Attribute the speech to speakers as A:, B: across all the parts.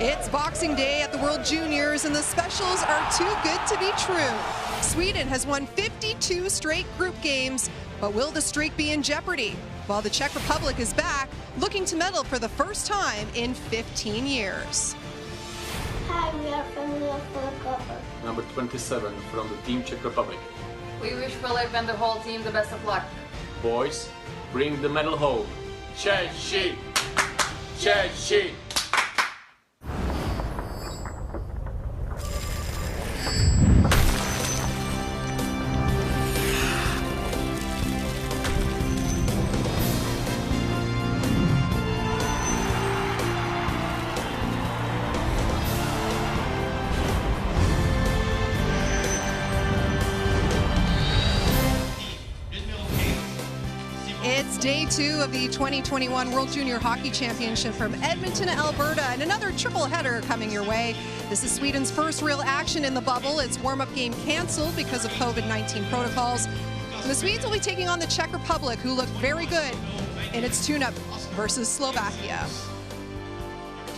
A: It's Boxing Day at the World Juniors, and the specials are too good to be true. Sweden has won 52 straight group games, but will the streak be in jeopardy? While the Czech Republic is back, looking to medal for the first time in 15 years.
B: Hi, we are from Philip.
C: Number 27 from the Team Czech Republic.
D: We wish Philip and the whole team the best of luck.
C: Boys, bring the medal home. Češi! Češi!
A: It's day 2 of the 2021 World Junior Hockey Championship from Edmonton, Alberta, and another triple header coming your way. This is Sweden's first real action in the bubble. Its warm-up game canceled because of COVID-19 protocols. And the Swedes will be taking on the Czech Republic, who looked very good in its tune-up versus Slovakia.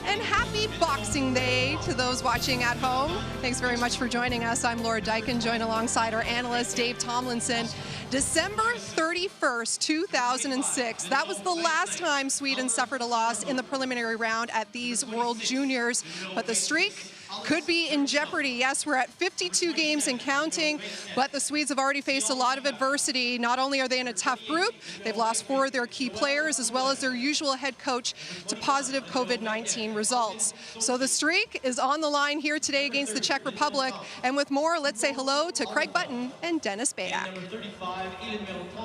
A: And happy Boxing Day to those watching at home. Thanks very much for joining us. I'm Laura Dykin, joined alongside our analyst, Dave Tomlinson. December 31st, 2006. That was the last time Sweden suffered a loss in the preliminary round at these World Juniors. But the streak could be in jeopardy. Yes, we're at 52 games and counting, but the Swedes have already faced a lot of adversity. Not only are they in a tough group, they've lost 4 of their key players as well as their usual head coach to positive COVID-19 results. So the streak is on the line here today against the Czech Republic. And with more, let's say hello to Craig Button and Dennis Bayak.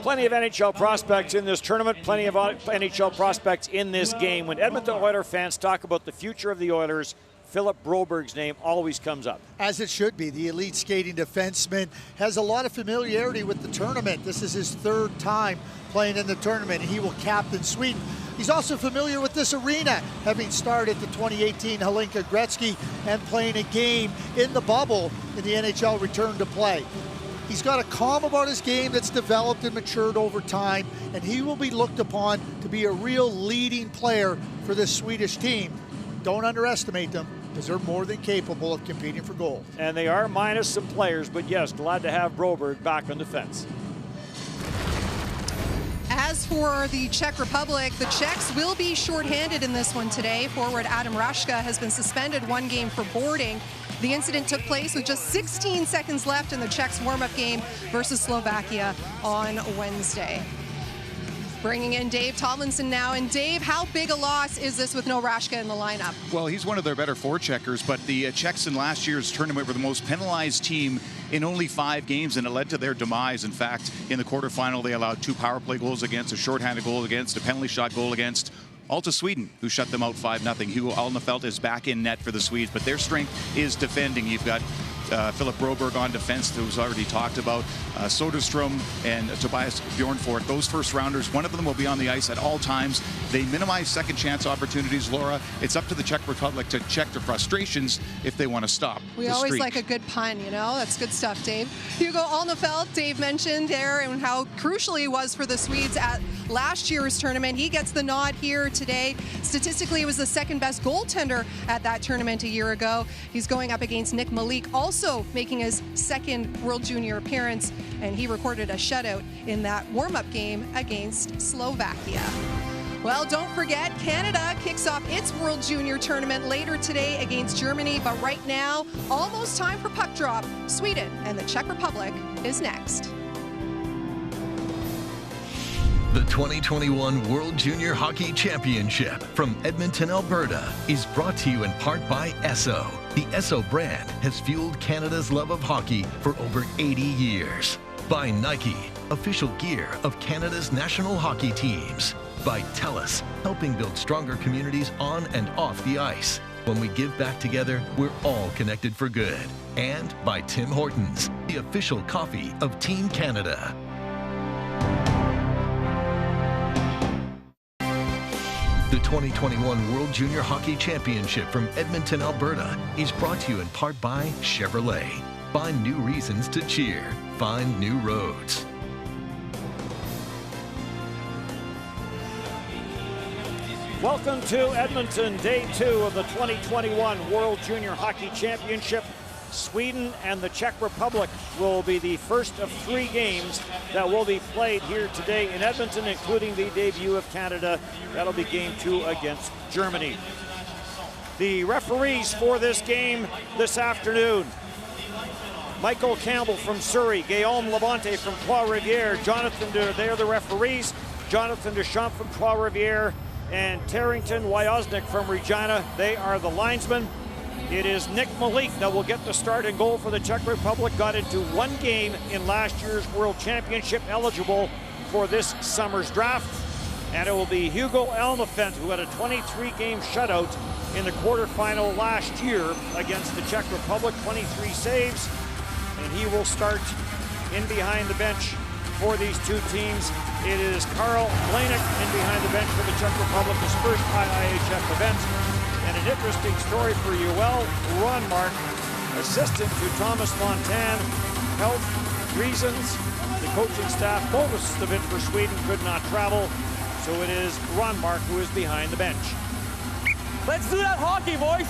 E: Plenty of NHL prospects in this tournament, plenty of NHL prospects in this game. When Edmonton Oilers fans talk about the future of the Oilers, Philip Broberg's name always comes up.
F: As it should be. The elite skating defenseman has a lot of familiarity with the tournament. This is his 3rd time playing in the tournament, and he will captain Sweden. He's also familiar with this arena, having started the 2018 Hlinka Gretzky and playing a game in the bubble in the NHL return to play. He's got a calm about his game that's developed and matured over time, and he will be looked upon to be a real leading player for this Swedish team. Don't underestimate them, because they're more than capable of competing for gold.
E: And they are minus some players, but yes, glad to have Broberg back on the fence.
A: As for the Czech Republic, the Czechs will be shorthanded in this one today. Forward Adam Rashka has been suspended 1 game for boarding. The incident took place with just 16 seconds left in the Czechs' warm-up game versus Slovakia on Wednesday. Bringing in Dave Tomlinson now. And Dave, how big a loss is this with no Rashka in the lineup?
G: Well, he's one of their better forecheckers, but the Czechs in last year's tournament were the most penalized team in only 5 games, and it led to their demise. In fact, in the quarterfinal, they allowed 2 power play goals against, a shorthanded goal against, a penalty shot goal against, all to Sweden, who shut them out 5-0. Hugo Alnefelt is back in net for the Swedes, but their strength is defending. You've got Philip Broberg on defense, who's already talked about, Soderstrom and Tobias Bjornfort. Those first rounders, one of them will be on the ice at all times. They minimize second chance opportunities, Laura. It's up to the Czech Republic to check their frustrations if they want to stop
A: We always like a good pun, you know? That's good stuff, Dave. Hugo Alnefelt, Dave mentioned there, and how crucial he was for the Swedes at last year's tournament. He gets the nod here today. Statistically, he was the 2nd best goaltender at that tournament a year ago. He's going up against Nick Malik, also making his 2nd World Junior appearance, and he recorded a shutout in that warm-up game against Slovakia. Well, don't forget, Canada kicks off its World Junior tournament later today against Germany, but right now, almost time for puck drop. Sweden and the Czech Republic is next.
H: The 2021 World Junior Hockey Championship from Edmonton, Alberta is brought to you in part by Esso. The Esso brand has fueled Canada's love of hockey for over 80 years. By Nike, official gear of Canada's national hockey teams. By TELUS, helping build stronger communities on and off the ice. When we give back together, we're all connected for good. And by Tim Hortons, the official coffee of Team Canada. The 2021 World Junior Hockey Championship from Edmonton, Alberta is brought to you in part by Chevrolet. Find new reasons to cheer. Find new roads.
E: Welcome to Edmonton, day 2 of the 2021 World Junior Hockey Championship. Sweden and the Czech Republic will be the first of 3 games that will be played here today in Edmonton, including the debut of Canada. That'll be game 2 against Germany. The referees for this game this afternoon: Michael Campbell from Surrey, Guillaume Labonte from Trois-Rivières, they're the referees, Jonathan Deschamps from Trois-Rivières, and Tarrington Wyosnik from Regina, they are the linesmen. It is Nick Malik that will get the start and goal for the Czech Republic. Got into 1 game in last year's World Championship, eligible for this summer's draft. And it will be Hugo Elnefant, who had a 23-game shutout in the quarterfinal last year against the Czech Republic, 23 saves. And he will start in behind the bench for these 2 teams. It is Karl Blanek in behind the bench for the Czech Republic, his first IIHF event. And an interesting story for you. Well, Ronmark, assistant to Thomas Montan, health reasons. The coaching staff, most of it for Sweden, could not travel. So it is Ronmark who is behind the bench.
I: Let's do that hockey, boys.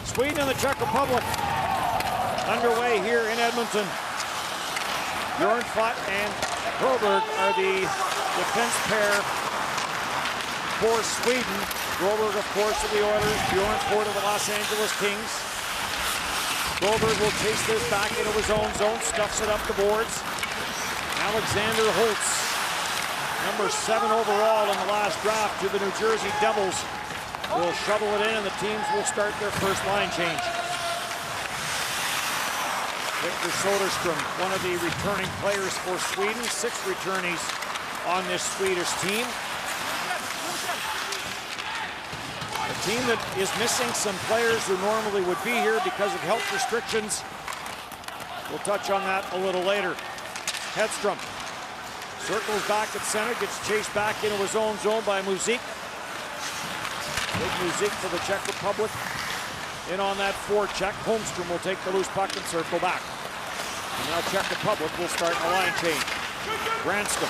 E: Sweden and the Czech Republic underway here in Edmonton. Bjornfot and Broberg are the defense pair for Sweden. Broberg, of course, of the Oilers. Bjornfot of the Los Angeles Kings. Broberg will chase this back into his own zone, stuffs it up the boards. Alexander Holtz, number 7 overall in the last draft to the New Jersey Devils, will shovel it in, and the teams will start their first line change. Victor Soderstrom, one of the returning players for Sweden. 6 returnees on this Swedish team. A team that is missing some players who normally would be here because of health restrictions. We'll touch on that a little later. Hedstrom circles back at center, gets chased back into his own zone by Muzik. Big Muzik for the Czech Republic. In on that forecheck, Holmstrom will take the loose puck and circle back. And now Czech Republic will start a line change. Branscombe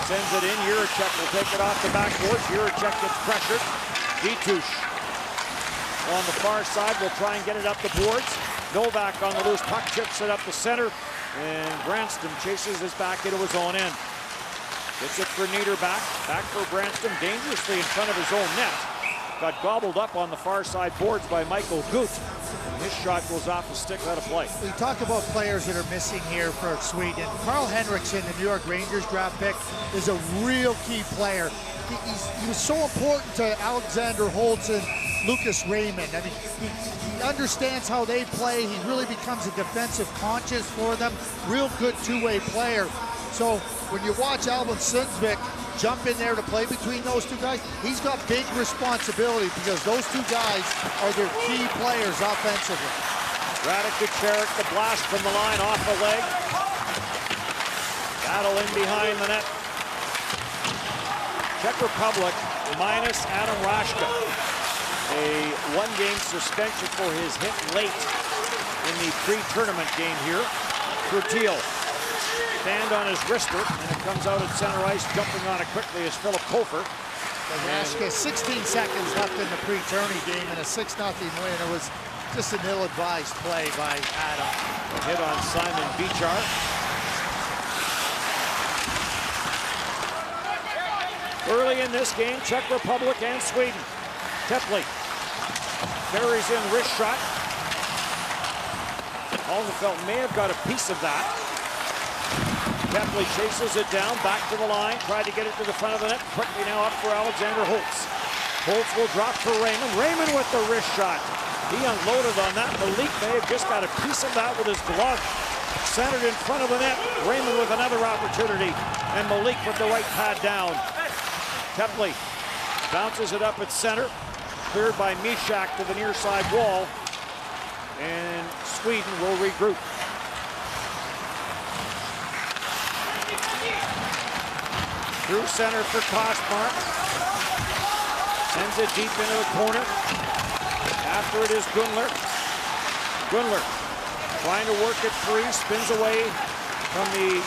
E: sends it in. Jiricek will take it off the backboard. Jiricek gets pressured. Ditush on the far side will try and get it up the boards. Novak on the loose puck, chips it up the center. And Branscombe chases this back into his own end. Gets it for Niederbach. Back for Branscombe, dangerously in front of his own net. Got gobbled up on the far side boards by Michael Gut. His shot goes off the stick, out of play.
F: We talk about players that are missing here for Sweden. Carl Henriksson, the New York Rangers draft pick, is a real key player. He was so important to Alexander Holtz and Lucas Raymond. I mean, he understands how they play. He really becomes a defensive conscious for them. Real good two-way player. So when you watch Albin Sundsvik jump in there to play between those 2 guys, he's got big responsibility because those 2 guys are their key players offensively.
E: Radek Kucherik, the blast from the line off the leg. Battle in behind the net. Czech Republic minus Adam Rashka. A 1-game suspension for his hit late in the pre-tournament game here. Kurtiel. Stand on his wrister, and it comes out at center ice. Jumping on it quickly is Philip Kofer.
F: Rashka, 16 seconds left in the pre-tourney game and a 6-0 win. It was just an ill-advised play by Adam.
E: A hit on Simon Bichar. Early in this game, Czech Republic and Sweden. Tepley buries in wrist shot. Alnefelt may have got a piece of that. Tepley chases it down, back to the line, tried to get it to the front of the net. Quickly now up for Alexander Holtz. Holtz will drop for Raymond. Raymond with the wrist shot. He unloaded on that. Malik may have just got a piece of that with his glove. Centered in front of the net. Raymond with another opportunity. And Malik with the right pad down. Tepley bounces it up at center. Cleared by Mishak to the near side wall. And Sweden will regroup. Through center for Kostmark. Sends it deep into the corner. After it is Gunler. Gunler trying to work it free. Spins away from the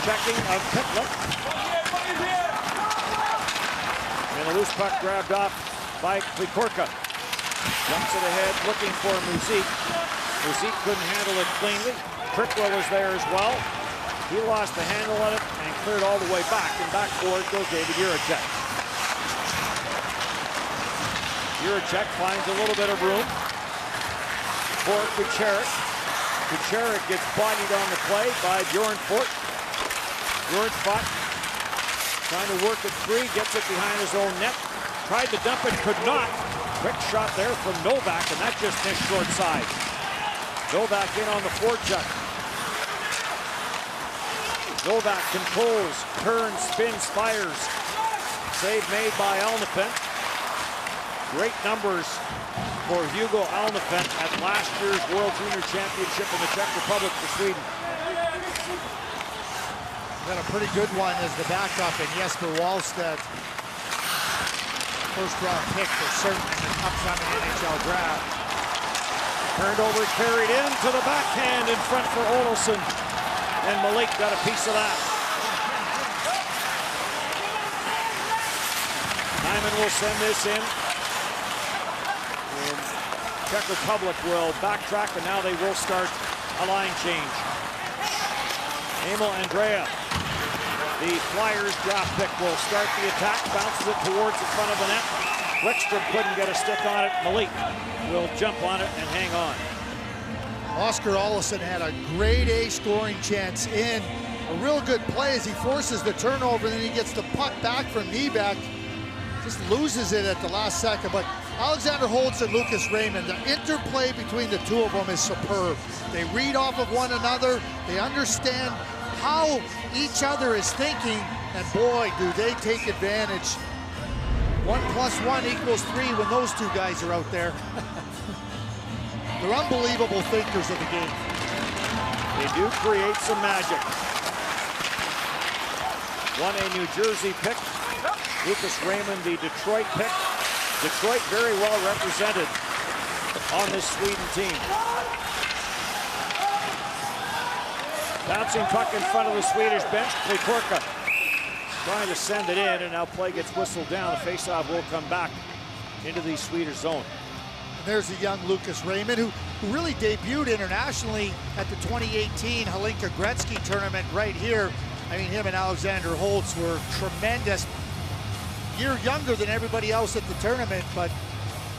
E: checking of Pitlick. loose puck grabbed off by Klikorka. Jumps it ahead, looking for Muzik. Muzik couldn't handle it cleanly. Krikla was there as well. He lost the handle on it and cleared all the way back. And back forward goes David Jiricek. Jiricek finds a little bit of room for Kucherik. Kucherik gets bodied on the play by Bjorn Fort. Bjorn Fort trying to work it free, gets it behind his own net. Tried to dump it, could not. Quick shot there from Novak, and that just missed short side. Novak in on the forecheck. Novak controls, turns, spins, fires. Save made by Alnefelt. Great numbers for Hugo Alnefelt at last year's World Junior Championship in the Czech Republic for Sweden.
F: Got a pretty good one as the backup in Jesper Wallstedt. First round pick for certain in the upcoming NHL draft.
E: Turned over, carried into the backhand in front for Olofsson. And Malik got a piece of that. Hyman will send this in. And Czech Republic will backtrack, and now they will start a line change. Emil Andrea, the Flyers draft pick, will start the attack, bounces it towards the front of the net. Wickstrom couldn't get a stick on it. Malik will jump on it and hang on.
F: Oscar Olofsson had a grade A scoring chance in. A real good play as he forces the turnover, and then he gets the puck back from Niebeck. Just loses it at the last second. But Alexander Holtz and Lucas Raymond, the interplay between the two of them is superb. They read off of one another. They understand how each other is thinking, and boy, do they take advantage. 1 + 1 = 3 when those two guys are out there. They're unbelievable thinkers of the game.
E: They do create some magic. One a New Jersey pick. Lucas Raymond, the Detroit pick. Detroit very well represented on this Sweden team. Bouncing puck in front of the Swedish bench. Klikorka trying to send it in, and now play gets whistled down. The faceoff will come back into the Swedish zone.
F: And there's the young Lucas Raymond, who really debuted internationally at the 2018 Hlinka Gretzky tournament right here. I mean, him and Alexander Holtz were tremendous. Year younger than everybody else at the tournament, but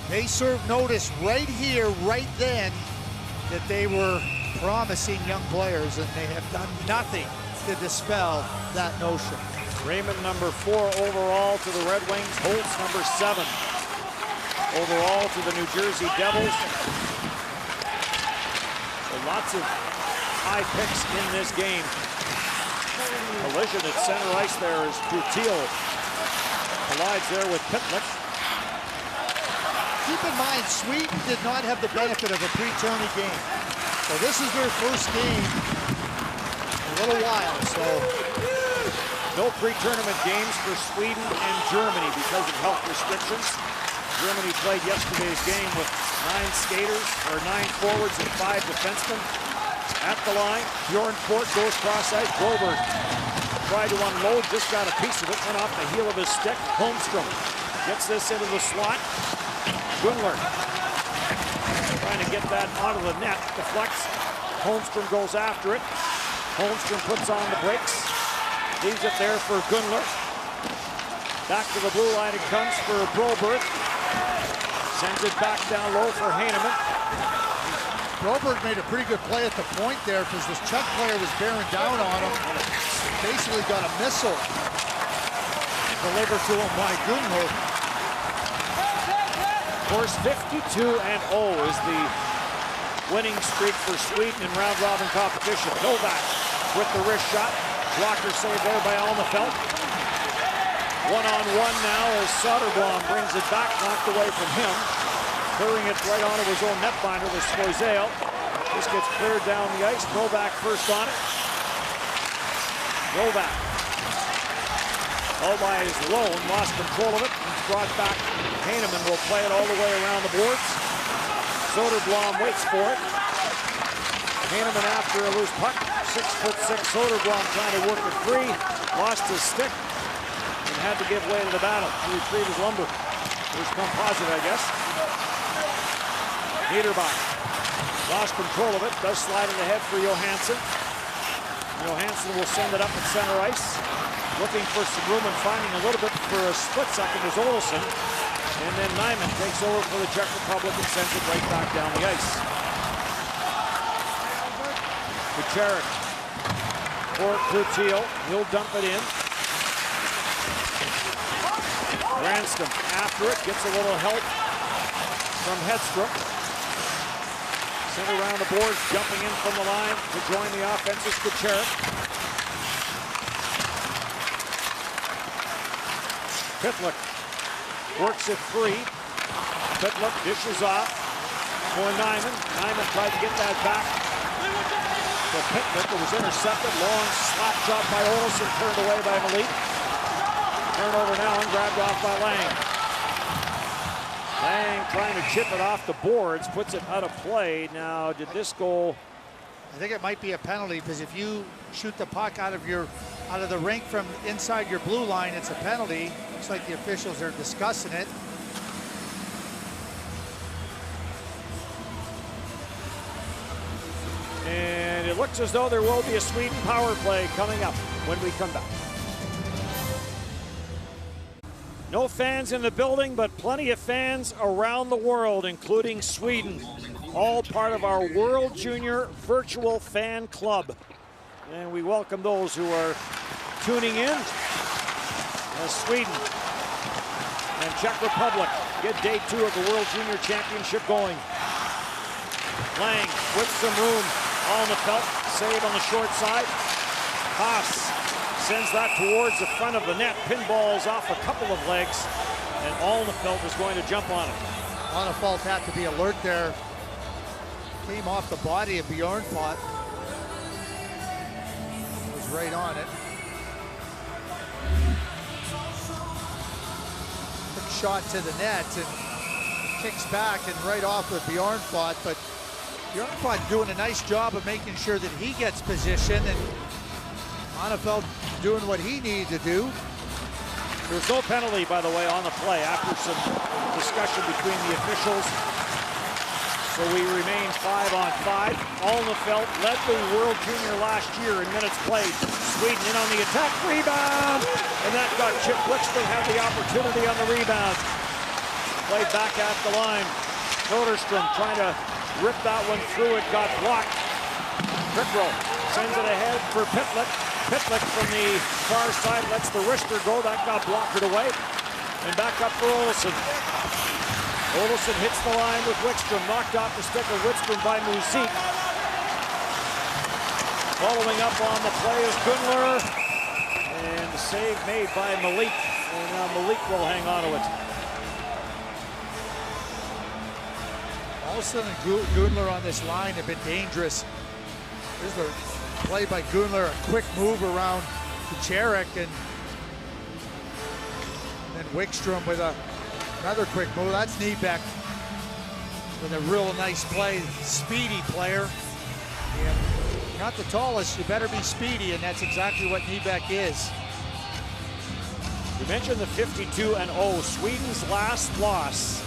F: they served notice right here, right then, that they were promising young players, and they have done nothing to dispel that notion.
E: Raymond, number 4 overall to the Red Wings. Holtz, number 7 overall to the New Jersey Devils. So lots of high picks in this game. Collision at center ice there is Dutil. Collides there with Pitlick.
F: Keep in mind, Sweden did not have the benefit of a pre-tourney game. So this is their first game in a little while. So
E: no pre-tournament games for Sweden and Germany because of health restrictions. Germany played yesterday's game with 9 skaters, or 9 forwards and 5 defensemen. At the line, Bjorn Fort goes cross-ice. Broberg tried to unload, just got a piece of it, went off the heel of his stick. Holmstrom gets this into the slot. Gunler trying to get that onto the net, deflects. Holmstrom goes after it. Holmstrom puts on the brakes, leaves it there for Gunler. Back to the blue line it comes for Broberg. Sends it back down low for Heineman.
F: Broberg made a pretty good play at the point there because this Czech player was bearing down on him. Basically got a missile delivered to him by Gunler.
E: Of course, 52-0 is the winning streak for Sweden in round-robin competition. Novak with the wrist shot. Blocker save there by Alnefelt. One-on-one now as Soderblom brings it back, knocked away from him. Clearing it right onto his own netminder with Svoizeo. This gets cleared down the ice. Novak first on it. Novak, all by his lone, lost control of it. It's brought back. Heineman will play it all the way around the boards. Soderblom waits for it. Heineman after a loose puck. 6'6" Soderblom trying to work it free. Lost his stick. And had to give way to the battle to retrieve his lumber. First composite, I guess. Niederbach lost control of it, does slide it ahead for Johansson. Johansson will send it up at center ice. Looking for some room and finding a little bit for a split second is Olsen. And then Nyman takes over for the Czech Republic and sends it right back down the ice. Kucheruk for Cloutier. He'll dump it in. Ranstom after it, gets a little help from Hedstrom. Sent around the boards, jumping in from the line to join the offense is Kucheruk. Pitlick works it free. Pitlick dishes off for Nyman. Nyman tried to get that back. So Pitlick, it was intercepted. Long slap shot by Olsen, turned away by Malik. Turnover now and grabbed off by Lang. Lang trying to chip it off the boards, puts it out of play. Now, did this goal?
F: I think it might be a penalty, because if you shoot the puck out of the rink from inside your blue line, it's a penalty. Looks like the officials are discussing it.
E: And it looks as though there will be a Sweden power play coming up when we come back. No fans in the building, but plenty of fans around the world, including Sweden. All part of our World Junior Virtual Fan Club. And we welcome those who are tuning in as Sweden and Czech Republic get day 2 of the World Junior Championship going. Lang with some room. Alnefelt, save on the short side. Haas sends that towards the front of the net. Pinballs off a couple of legs, and Alnefelt is going to jump on it.
F: Alnefelt had to be alert there. Came off the body of Bjornfot. Was right on it. Quick shot to the net and kicks back and right off with Bjornfot, but Bjornfot doing a nice job of making sure that he gets position, and Alnefelt doing what he needed to do.
E: There's no penalty, by the way, on the play after some discussion between the officials. So we remain 5-on-5. Alnefelt led the World Junior last year in minutes played. Sweden in on the attack, rebound, and that got Chip Wickstrom, had the opportunity on the rebound. Played back at the line. Soderstrom trying to rip that one through, it got blocked. Crickrow sends it ahead for Pitlick. Pitlick from the far side lets the wrister go, that got blocked away. And back up for Olsen. Olsen hits the line with Wickstrom, knocked off the stick of Wickstrom by Musique. Following up on the play is Gunler. And the save made by Malik. And now Malik will hang on to it.
F: Olsen and Gunler on this line have been dangerous. Here's the play by Gunler, a quick move around Kucheruk, and then Wickstrom with another quick move. That's Niebeck with a real nice play, speedy player. And not the tallest, you better be speedy, and that's exactly what Niebeck is.
E: You mentioned the 52-0, Sweden's last loss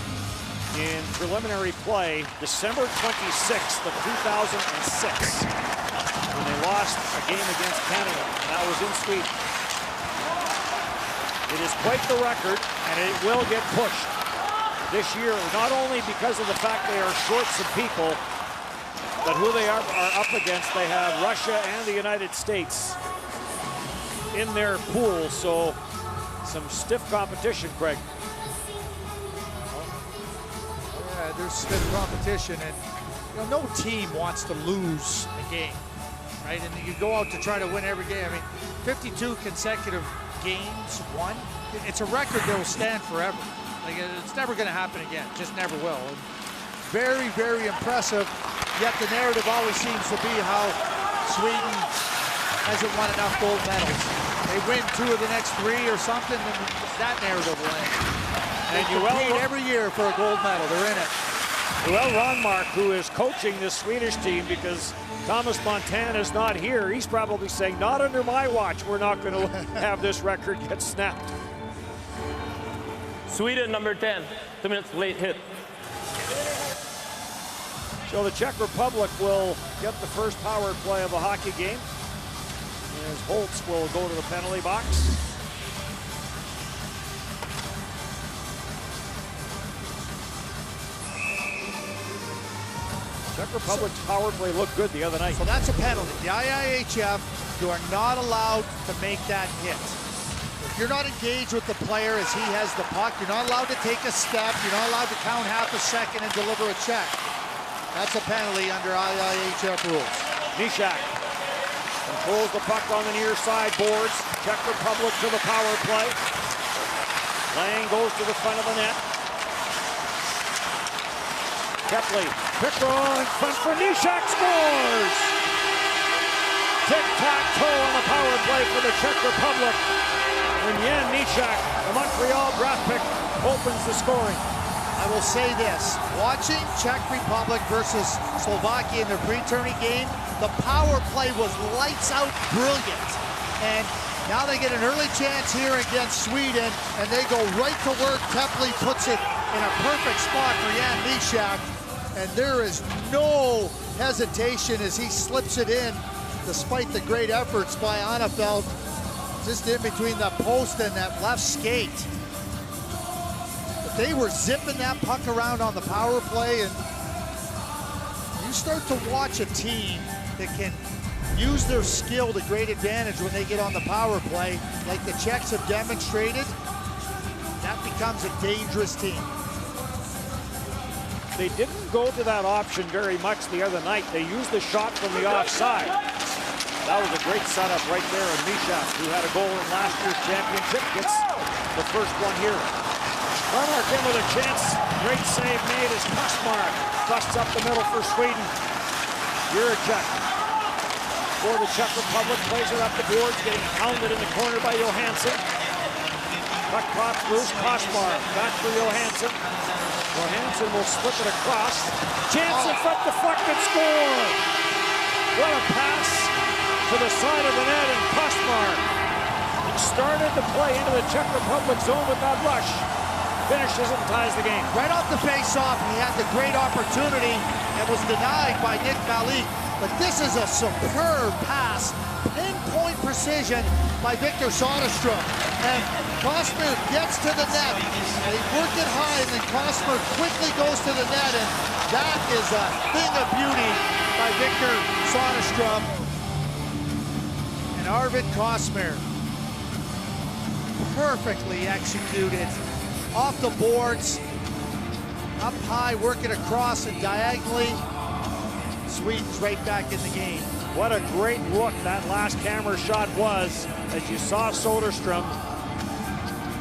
E: in preliminary play, December 26th of 2006, when they lost a game against Canada. That was in Sweden. It is quite the record, and it will get pushed this year, not only because of the fact they are short some people, but who they are up against. They have Russia and the United States in their pool, so some stiff competition, Craig.
F: Yeah, there's stiff competition, and you know, no team wants to lose a game, right? And you go out to try to win every game. I mean, 52 consecutive games won. It's a record that will stand forever. Like, it's never going to happen again. Just never will. And very, very impressive. Yet the narrative always seems to be how Sweden hasn't won enough gold medals. They win 2 of the next 3 or something, and that narrative will end. And you compete every year for a gold medal. They're in it.
E: Well, Ronmark, who is coaching this Swedish team because Thomas Montana is not here, he's probably saying, not under my watch, we're not going to have this record get snapped.
I: Sweden, number 10. 2 minutes late hit.
E: So the Czech Republic will get the first power play of the hockey game, as Holtz will go to the penalty box. Czech Republic's power play looked good the other night.
F: So that's a penalty. The IIHF, you are not allowed to make that hit. If you're not engaged with the player as he has the puck, you're not allowed to take a step, you're not allowed to count half a second and deliver a check. That's a penalty under IIHF rules.
E: Mishak controls the puck on the near side boards. Czech Republic to the power play. Lang goes to the front of the net. Kepley, Pickle in front for Mishak, scores! Tic-tac-toe on the power play for the Czech Republic. And Jan Mishak, the Montreal draft pick, opens the scoring.
F: I will say this, watching Czech Republic versus Slovakia in their pre-tourney game, the power play was lights out brilliant. And now they get an early chance here against Sweden, and they go right to work. Kepley puts it in a perfect spot for Jan Mishak, and there is no hesitation as he slips it in, despite the great efforts by Annefeld, just in between the post and that left skate. They were zipping that puck around on the power play, and you start to watch a team that can use their skill to great advantage when they get on the power play, like the Czechs have demonstrated. That becomes a dangerous team.
E: They didn't go to that option very much the other night. They used the shot from the offside. That was a great setup right there, and Mishak, who had a goal in last year's championship, gets the first one here. Karmark in with a chance. Great save made as Kosmar busts up the middle for Sweden. Juracek for the Czech Republic, plays it up the boards, getting pounded in the corner by Johansson. Puck pops loose. Kosmar back for Johansson. Johansson will slip it across. Chance in front, deflected, score! What a pass to the side of the net, and Kosmar started to play into the Czech Republic zone with that rush. Finishes and ties the game.
F: Right off the face-off, he had the great opportunity and was denied by Nick Malik. But this is a superb pass, pinpoint precision by Victor Soderstrom. And Kosmar gets to the net. They work it high, and then Kosmar quickly goes to the net, and that is a thing of beauty by Victor Soderstrom. And Arvid Kosmar, perfectly executed. Off the boards, up high, working across and diagonally. Sweden's right back in the game.
E: What a great look that last camera shot was. As you saw Soderstrom,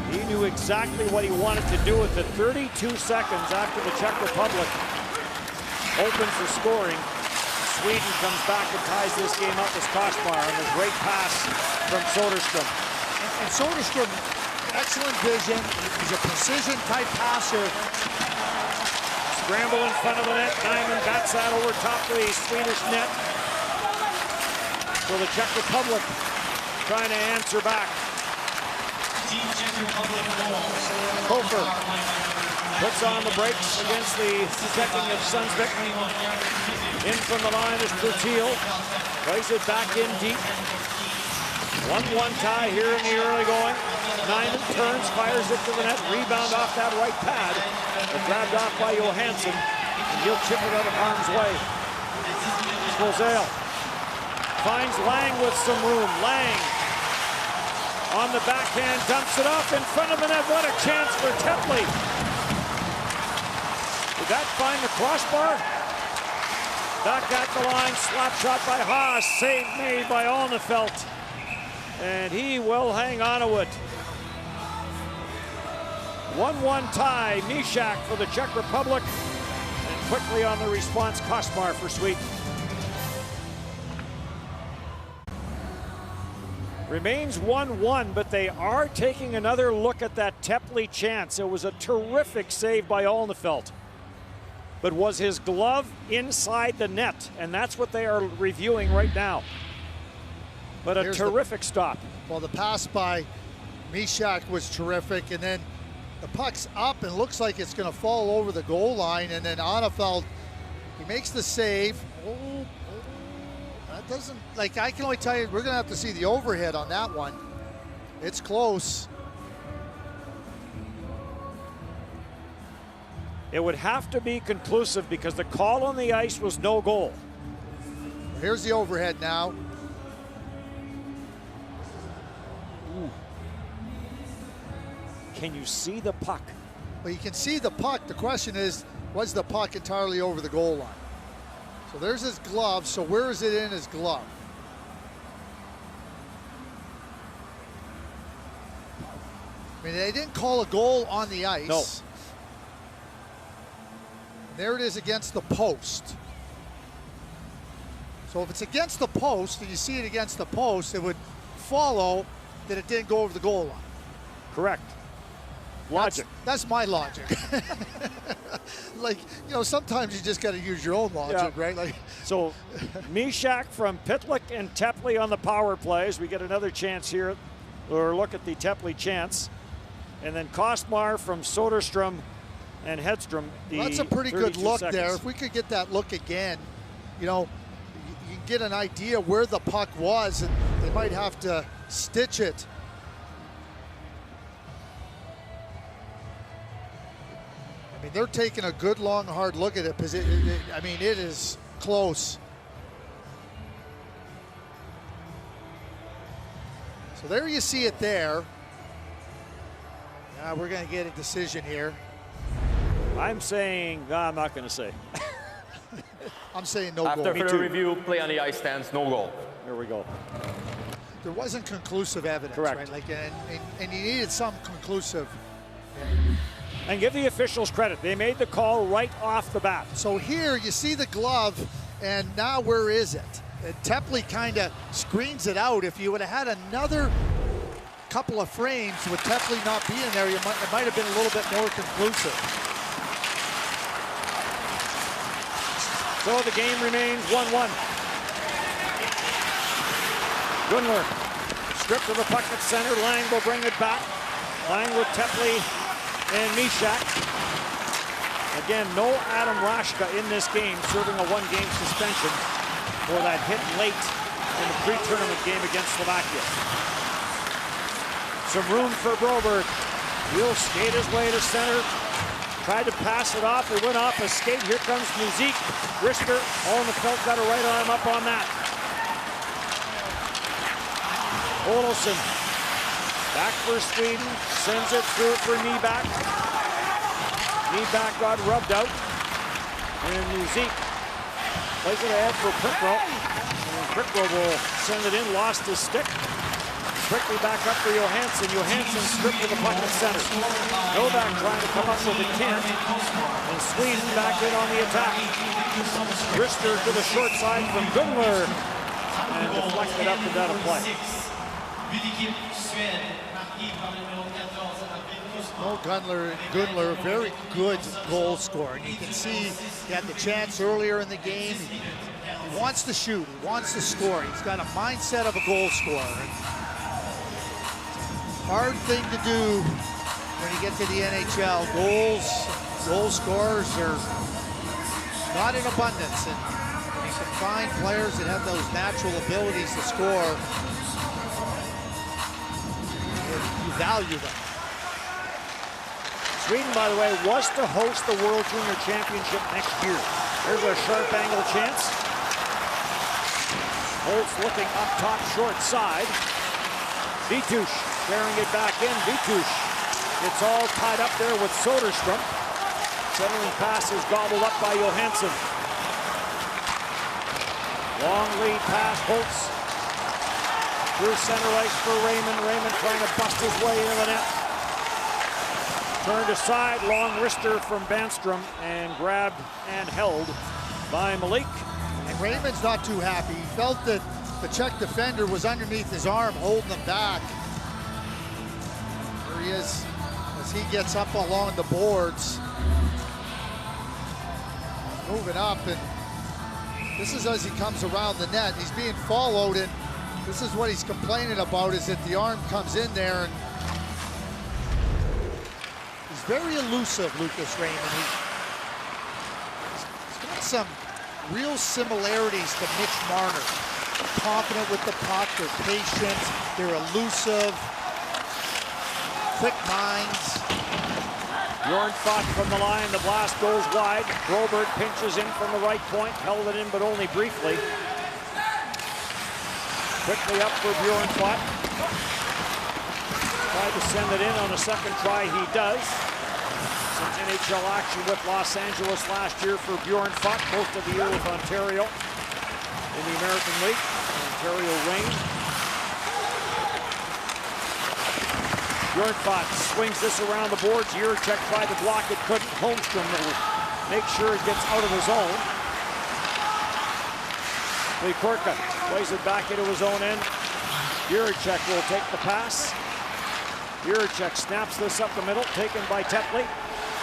E: he knew exactly what he wanted to do with it. 32 seconds after the Czech Republic opens the scoring, Sweden comes back and ties this game up as Kosmar on a great pass from Soderstrom.
F: And Soderstrom, excellent vision. He's a precision-type passer.
E: Scramble in front of the net. Nyman bats that over top of the Swedish net. So the Czech Republic trying to answer back. Hofer puts on the brakes against the checking of Sundsvik. In from the line is Pertil. Plays it back in deep. 1-1 tie here in the early going. Nyman turns, fires it to the net. Rebound off that right pad. But grabbed off by Johansson. And he'll chip it out of harm's way. Skölzel finds Lang with some room. Lang on the backhand, dumps it off in front of the net. What a chance for Kepley. Did that find the crossbar? Back at the line, slap shot by Haas. Save made by Alnefelt. And he will hang on to it. 1-1 tie, Mishak for the Czech Republic. And quickly on the response, Kosmar for Sweden. Remains 1-1, but they are taking another look at that Kepley chance. It was a terrific save by Alnefelt. But was his glove inside the net? And that's what they are reviewing right now. But a terrific stop.
F: Well, the pass by Mishak was terrific, and then The puck's up and looks like it's going to fall over the goal line, and then Annefeld, he makes the save. That doesn't, like, I can only tell you, we're going to have to see the overhead on that one. It's close.
E: It would have to be conclusive because the call on the ice was no goal.
F: Here's the overhead now.
E: Ooh. Can you see the puck?
F: Well, you can see the puck. The question is, was the puck entirely over the goal line? So there's his glove. So where is it in his glove? I mean, they didn't call a goal on the ice.
E: No.
F: There it is against the post. So if it's against the post and you see it against the post, it would follow that it didn't go over the goal line.
E: Correct. Logic.
F: That's my logic. Like, you know, sometimes you just got to use your own logic, right? Like,
E: so Mishak from Pitlick and Tepley on the power plays. We get another chance here, or look at the Tepley chance. And then Kostmar from Soderstrom and Hedstrom.
F: That's a pretty good look
E: seconds.
F: there. If we could get that look again, you know, you can get an idea where the puck was, and they might have to stitch it. I mean, they're taking a good, long, hard look at it because I mean, it is close. So there you see it there. Now we're going to get a decision here.
E: I'm saying, no, I'm not going to say.
F: I'm saying no
I: After
F: goal.
I: further review, play on the ice stands, no goal.
E: Here we go.
F: There wasn't conclusive evidence,
E: Correct.
F: right? Like, and you needed some conclusive.
E: And give the officials credit. They made the call right off the bat.
F: So here you see the glove, and now where is it? Tepley kind of screens it out. If you would have had another couple of frames with Tepley not being there, it might have been a little bit more conclusive.
E: So the game remains 1-1. Gunler stripped to the puck at center. Lang will bring it back. Lang with Tepley and Mishak. Again, no Adam Rashka in this game, serving a one-game suspension for that hit late in the pre-tournament game against Slovakia. Some room for Broberg. He'll skate his way to center. Tried to pass it off. It went off a skate. Here comes Muzik. Rister. Olnefelt got a right arm up on that. Olofsson. Back for Sweden. Sends it through for Nyback. Nyback got rubbed out. And Muzik plays it ahead for Prickrow. And Prickrow will send it in. Lost his stick. Quickly back up for Johansson. Johansson stripped to the puck at center. Novak trying to come up with a Kent. And Sweden back in on the attack. Rister to the short side from Gunler. And deflected up and down a play.
F: No, Gunler, very good goal scorer. You can see he had the chance earlier in the game. He wants to shoot. He wants to score. He's got a mindset of a goal scorer. Hard thing to do when you get to the NHL. Goal scorers are not in abundance, and when you can find players that have those natural abilities to score, you value them.
E: Sweden, by the way, was to host the World Junior Championship next year. There's a sharp angle chance. Holtz looking up top, short side. Vitush carrying it back in. Vitush, it's all tied up there with Soderstrom. Centering pass is gobbled up by Johansson. Long lead pass, Holtz. Through center ice for Raymond. Raymond trying to bust his way into the net. Turned aside, long wrister from Bäckström and grabbed and held by Malik.
F: And Raymond's not too happy. He felt that the Czech defender was underneath his arm, holding him back. There he is as he gets up along the boards. Moving up, and this is as he comes around the net. He's being followed, and this is what he's complaining about, is that the arm comes in there and very elusive, Lucas Raymond. He's got some real similarities to Mitch Marner. Confident with the puck, they're patient, they're elusive, quick minds.
E: Bjorn fought from the line, the blast goes wide. Broberg pinches in from the right point, held it in but only briefly. Quickly up for Bjorn fought. Tried to send it in on the second try, he does. Some NHL action with Los Angeles last year for Bjorn fought, most of the year with Ontario in the American League. Ontario Reign. Bjornfot swings this around the boards. Jiricek tried to block it, couldn't. Holmstrom will make sure it gets out of his own. Likorka plays it back into his own end. Jiricek will take the pass. Jiricek snaps this up the middle, taken by Tepley.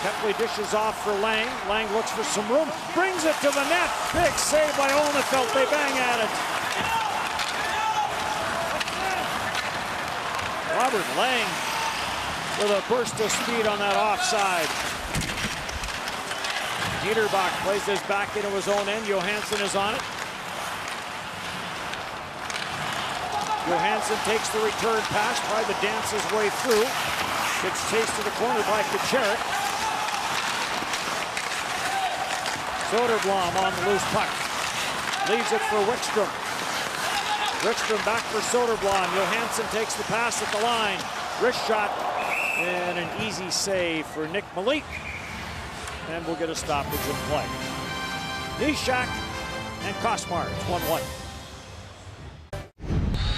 E: Tepley dishes off for Lang. Lang looks for some room, brings it to the net. Big save by Olnefelt. They bang at it. Robert Lang with a burst of speed on that offside. Niederbach plays this back into his own end. Johansson is on it. Johansson takes the return pass, tried to dance his way through. Gets chased to the corner by Kucheruk. Soderblom on the loose puck. Leaves it for Wickstrom. Wickstrom back for Soderblom. Johansson takes the pass at the line. Wrist shot and an easy save for Nick Malik. And we'll get a stoppage in play. Nishak and Kosmar. It's 1-1.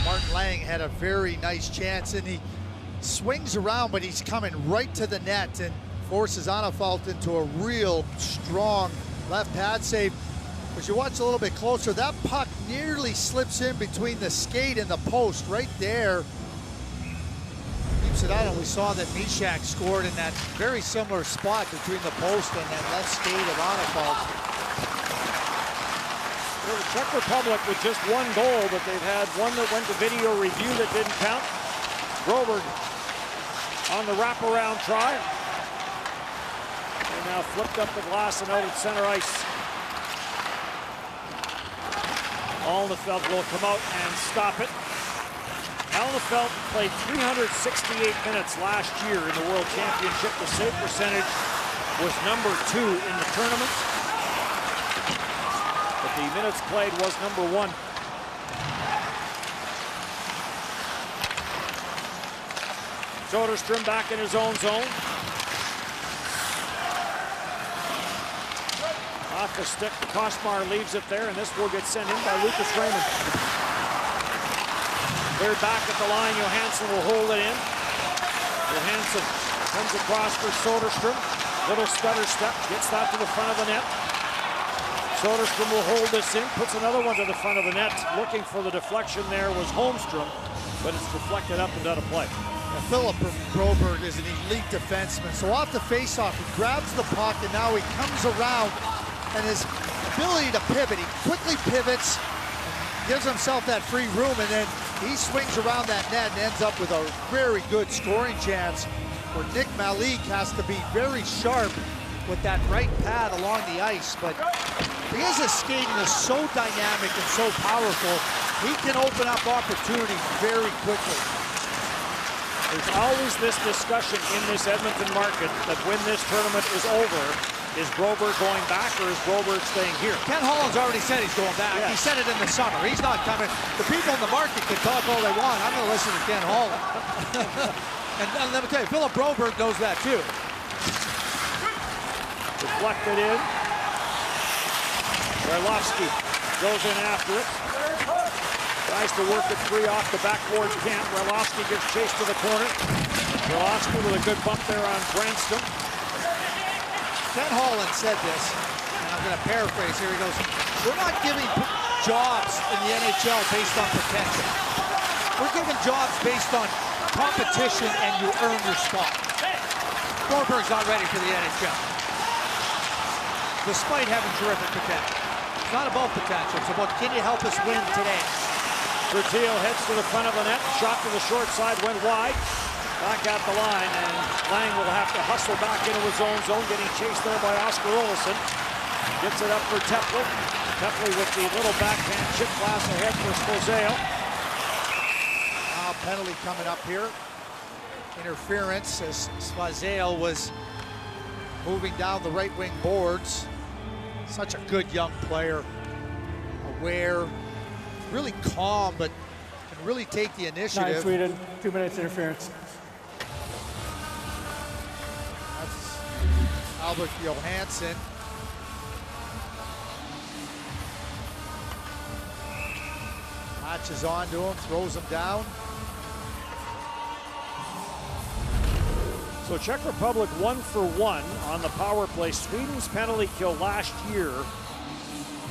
F: Martin Lang had a very nice chance, and he swings around, but he's coming right to the net and forces Olnefelt into a real strong left pad save. As you watch a little bit closer, that puck nearly slips in between the skate and the post right there. Keeps it out, and we saw that Nishak scored in that very similar spot between the post and that left skate of Olnefelt.
E: The Czech Republic with just one goal, but they've had one that went to video review that didn't count. Broberg on the wraparound try. And now flipped up the glass and out at center ice. Olnefelt will come out and stop it. Olnefelt played 368 minutes last year in the World Championship. The save percentage was number 2 in the tournament. The minutes played was number 1. Soderstrom back in his own zone. Off the stick, Kosmar leaves it there, and this will get sent in by Lucas Raymond. Cleared back at the line, Johansson will hold it in. Johansson comes across for Soderstrom. Little stutter step, gets that to the front of the net. Soderstrom will hold this in, puts another one to the front of the net. Looking for the deflection there was Holmstrom, but it's deflected up and out of play.
F: Now, Philip Broberg is an elite defenseman, so off the faceoff, he grabs the puck, and now he comes around, and his ability to pivot, he quickly pivots, gives himself that free room, and then he swings around that net and ends up with a very good scoring chance, where Nick Malik has to be very sharp with that right pad along the ice, but because his skating is so dynamic and so powerful, he can open up opportunities very quickly.
E: There's always this discussion in this Edmonton market that when this tournament is over, is Broberg going back or is Broberg staying here?
F: Ken Holland's already said he's going back. Yes. He said it in the summer. He's not coming. The people in the market can talk all they want. I'm going to listen to Ken Holland. and let me tell you, Philip Broberg knows that too.
E: Deflected in. Orlovsky goes in after it. Tries to work it free off the backboard, can't. Orlovsky gets chased to the corner. Orlovsky with a good bump there on Branston.
F: Ken Holland said this, and I'm going to paraphrase here. He goes, we're not giving jobs in the NHL based on potential. We're giving jobs based on competition, and you earn your spot. Broberg's not ready for the NHL, despite having terrific potential. It's not about potential, it's about can you help us win today?
E: Bertille heads to the front of the net, shot to the short side, went wide. Back at the line, and Lang will have to hustle back into his own zone, getting chased there by Oscar Olsson. Gets it up for Tepley. Tepley with the little backhand chip pass ahead for Svozale.
F: Penalty coming up here. Interference as Svozale was moving down the right wing boards. Such a good young player. Aware, really calm, but can really take the initiative.
J: 9 Sweden, 2 minutes interference.
F: That's Albert Johansson. Latches onto him, throws him down.
E: So Czech Republic 1 for 1 on the power play. Sweden's penalty kill last year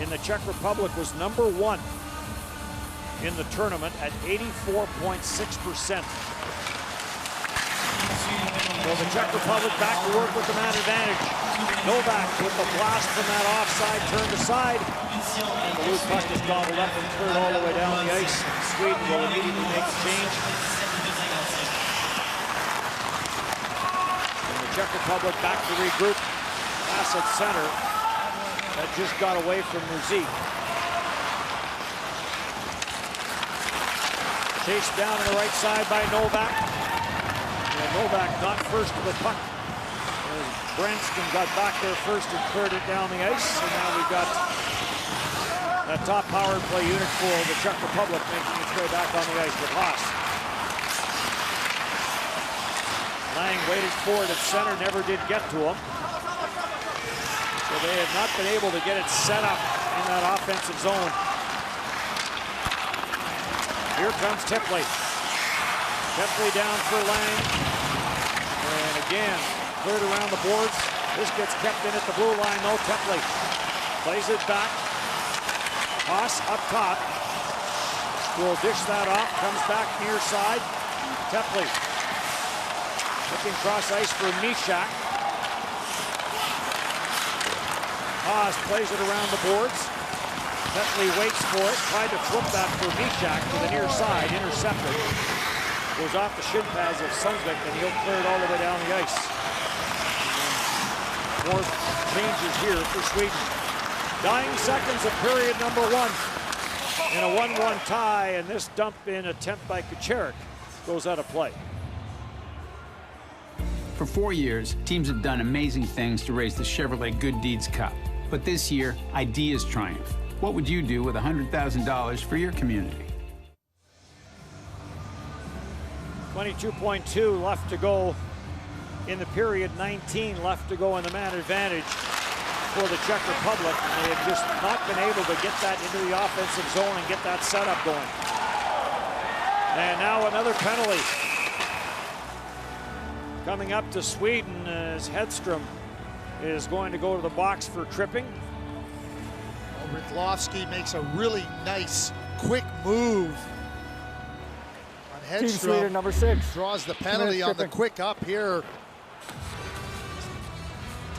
E: in the Czech Republic was #1 in the tournament at 84.6%. So the Czech Republic back to work with the man advantage. Novak with the blast from that offside, turned aside. And the loose puck is gobbled up and cleared all the way down the ice. Sweden will immediately make the change. Czech Republic back to regroup. Pass at center. That just got away from Muzik. Chased down on the right side by Novak. And Novak not first to the puck. As Branston got back there first and cleared it down the ice. And now we've got that top power play unit for the Czech Republic making its way back on the ice with Haas. Lang waited for it at center, never did get to him. So they have not been able to get it set up in that offensive zone. Here comes Tepley. Tepley down for Lang. And again, cleared around the boards. This gets kept in at the blue line, though. Tepley plays it back. Haas up top. Will dish that off, comes back near side. Tepley. Looking cross ice for Mishak. Haas plays it around the boards. Tepley waits for it, tried to flip that for Mishak to the near side, intercepted. Goes off the shin pads of Sundsvik, and he'll clear it all the way down the ice. And more changes here for Sweden. Dying seconds of period number 1. In a 1-1 tie, and this dump-in attempt by Kucherik goes out of play.
K: For 4 years, teams have done amazing things to raise the Chevrolet Good Deeds Cup. But this year, ideas triumph. What would you do with $100,000 for your community?
E: 22.2 left to go in the period, 19 left to go in the man advantage for the Czech Republic. And they have just not been able to get that into the offensive zone and get that setup going. And now another penalty. Coming up to Sweden as Hedstrom is going to go to the box for tripping.
F: Rychlovsky makes a really nice, quick move on Hedstrom.
J: Team Sweden, number 6.
F: Draws the penalty on the quick up here.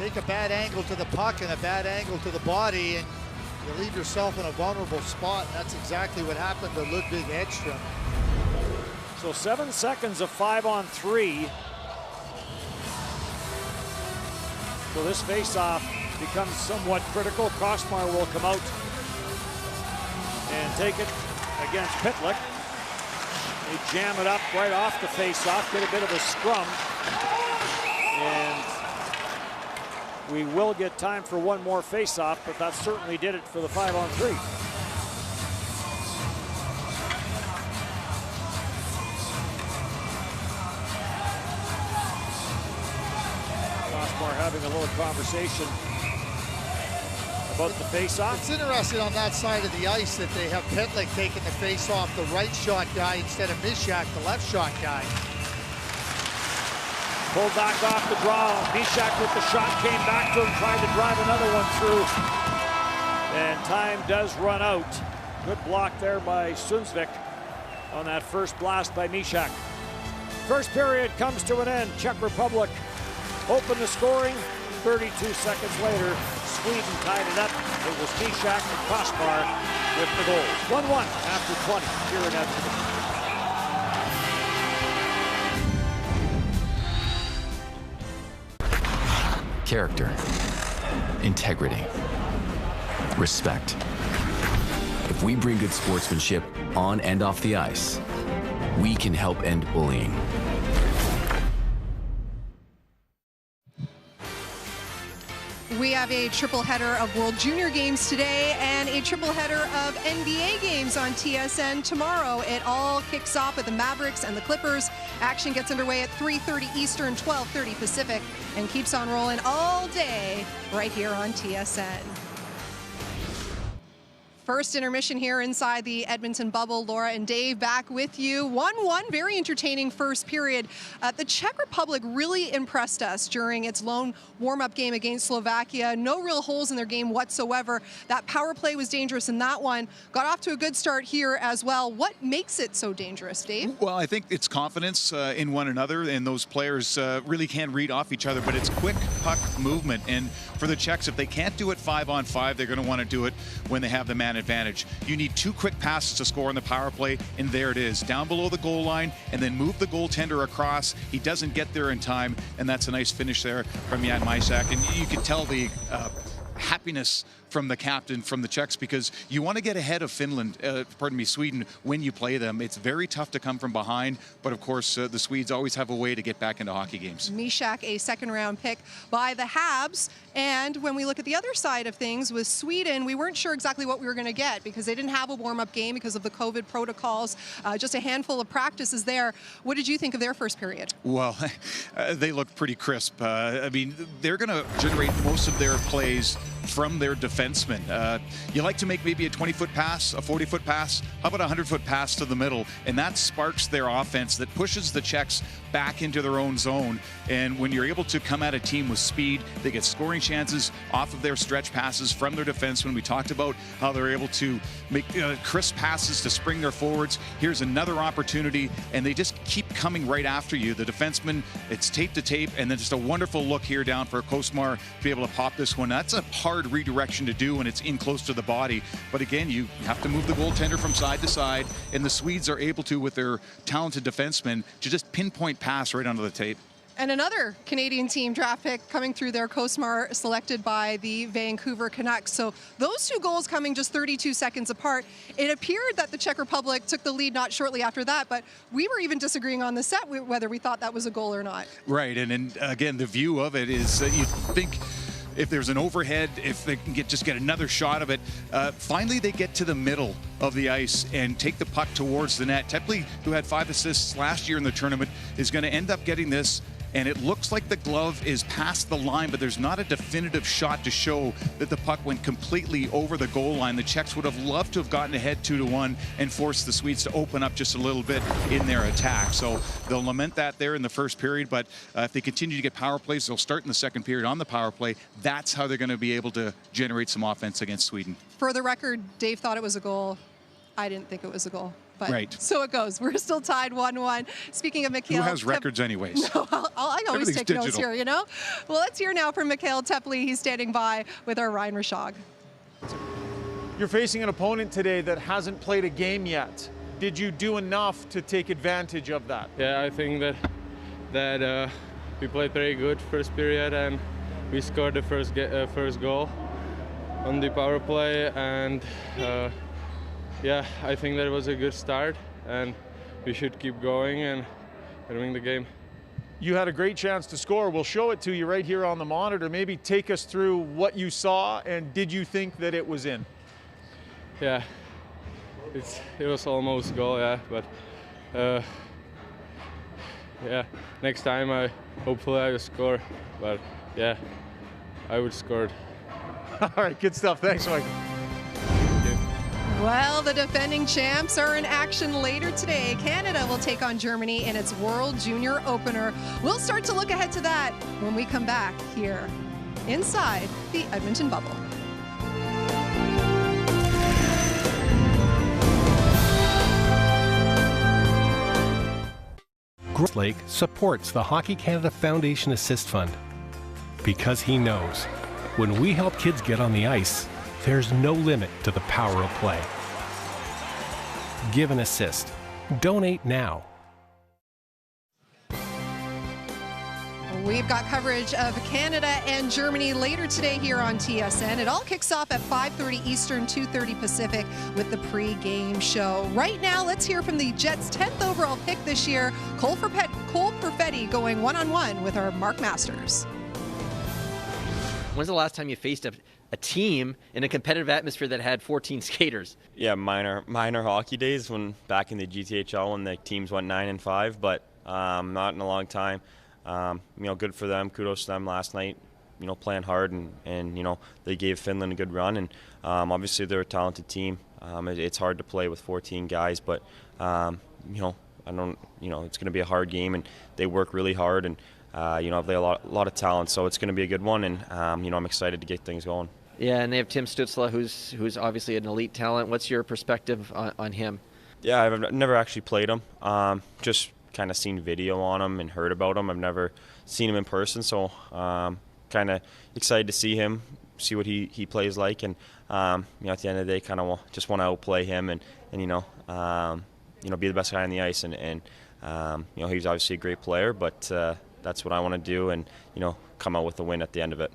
F: Take a bad angle to the puck and a bad angle to the body, and you leave yourself in a vulnerable spot. That's exactly what happened to Ludwig Hedstrom.
E: So 7 seconds of 5-on-3. So this face-off becomes somewhat critical. Crossmar will come out and take it against Pitlick. They jam it up right off the face-off, get a bit of a scrum. And we will get time for one more face-off, but that certainly did it for the 5-on-3. Having a little conversation about the face-off.
F: It's interesting on that side of the ice that they have Pitlick taking the face-off, the right shot guy, instead of Mishak, the left shot guy.
E: Pulled back off the draw. Mishak with the shot, came back to him, tried to drive another one through. And time does run out. Good block there by Sundsvik on that first blast by Mishak. First period comes to an end. Czech Republic open the scoring. 32 seconds later, Sweden tied it up. It was Mishak and Crossbar with the goals. 1-1 after 20 here in Edmonton.
L: Character, integrity, respect. If we bring good sportsmanship on and off the ice, we can help end bullying.
A: We have a triple header of World Junior games today and a triple header of NBA games on TSN tomorrow. It all kicks off with the Mavericks and the Clippers. Action gets underway at 3:30 Eastern, 12:30 Pacific, and keeps on rolling all day right here on TSN. First intermission here inside the Edmonton bubble. Laura and Dave back with you. 1-1, very entertaining first period. The Czech Republic really impressed us during its lone warm-up game against Slovakia. No real holes in their game whatsoever. That power play was dangerous in that one. Got off to a good start here as well. What makes it so dangerous, Dave?
G: Well, I think it's confidence in one another, and those players really can read off each other, but it's quick puck movement. And for the Czechs, if they can't do it 5-on-5, they're going to want to do it when they have the man advantage. You need 2 quick passes to score on the power play, and there it is, down below the goal line, and then move the goaltender across. He doesn't get there in time, and that's a nice finish there from Jan Mysak. And you can tell the happiness from the captain, from the Czechs, because you want to get ahead of Sweden when you play them. It's very tough to come from behind, but of course the Swedes always have a way to get back into hockey games.
A: Mysak, a second-round pick by the Habs. And when we look at the other side of things with Sweden, we weren't sure exactly what we were going to get because they didn't have a warm-up game because of the COVID protocols, just a handful of practices there. What did you think of their first period?
G: Well, they look pretty crisp. I mean, they're going to generate most of their plays from their defensemen. You like to make maybe a 20-foot pass, a 40-foot pass. How about a 100-foot pass to the middle? And that sparks their offense, that pushes the Czechs back into their own zone. And when you're able to come at a team with speed, they get scoring chances off of their stretch passes from their defensemen. We talked about how they're able to make crisp passes to spring their forwards. Here's another opportunity, and they just keep coming right after you. The defenseman, it's tape to tape, and then just a wonderful look here down for Kosmar to be able to pop this one. That's a hard redirection to do when it's in close to the body. But again, you have to move the goaltender from side to side, and the Swedes are able to, with their talented defensemen, to just pinpoint pass right onto the tape.
A: And another Canadian team draft pick coming through there, Kosmar, selected by the Vancouver Canucks. So those 2 goals coming just 32 seconds apart. It appeared that the Czech Republic took the lead not shortly after that, but we were even disagreeing on the set whether we thought that was a goal or not.
G: Right, and again, the view of it is that you think if there's an overhead, if they can just get another shot of it. Finally, they get to the middle of the ice and take the puck towards the net. Tepley, who had 5 assists last year in the tournament, is going to end up getting this. And it looks like the glove is past the line, but there's not a definitive shot to show that the puck went completely over the goal line. The Czechs would have loved to have gotten ahead 2-1 and forced the Swedes to open up just a little bit in their attack. So they'll lament that there in the first period, but if they continue to get power plays, they'll start in the second period on the power play. That's how they're going to be able to generate some offense against Sweden.
A: For the record, Dave thought it was a goal. I didn't think it was a goal. But
G: right.
A: So it goes. We're still tied 1-1. Speaking of Mikhail...
G: Who has records anyways?
A: No, I always take notes here, you know? Well, let's hear now from Mikhail Tepley. He's standing by with our Ryan Rashog.
M: You're facing an opponent today that hasn't played a game yet. Did you do enough to take advantage of that?
N: Yeah, I think that we played very good first period and we scored the first goal on the power play, and yeah, I think that was a good start, and we should keep going and winning the game.
M: You had a great chance to score. We'll show it to you right here on the monitor. Maybe take us through what you saw, and did you think that it was in?
N: Yeah, it was almost a goal, yeah, but yeah, next time hopefully I will score, but yeah, I would score.
M: All right, good stuff. Thanks, Mike.
A: Well, the defending champs are in action later today. Canada will take on Germany in its World Junior opener. We'll start to look ahead to that when we come back here inside the Edmonton bubble.
O: Lake supports the Hockey Canada Foundation Assist Fund because he knows when we help kids get on the ice, there's no limit to the power of play. Give an assist. Donate now.
A: We've got coverage of Canada and Germany later today here on TSN. It all kicks off at 5:30 Eastern, 2:30 Pacific with the pre-game show. Right now, let's hear from the Jets' 10th overall pick this year, Cole Perfetti, going one-on-one with our Mark Masters.
P: When's the last time you faced a team in a competitive atmosphere that had 14 skaters?
Q: Yeah, minor hockey days when back in the GTHL when the teams went 9-5, but not in a long time. Good for them. Kudos to them last night. Playing hard and they gave Finland a good run, and obviously they're a talented team. It's hard to play with 14 guys, but it's going to be a hard game, and they work really hard, and they have a lot of talent, so it's going to be a good one, and I'm excited to get things going.
P: Yeah, and they have Tim Stützle, who's obviously an elite talent. What's your perspective on him?
Q: Yeah, I've never actually played him. Just kind of seen video on him and heard about him. I've never seen him in person, so kind of excited to see him, see what he plays like, and at the end of the day, kind of just want to outplay him and be the best guy on the ice, and he's obviously a great player, but that's what I want to do, and come out with a win at the end of it.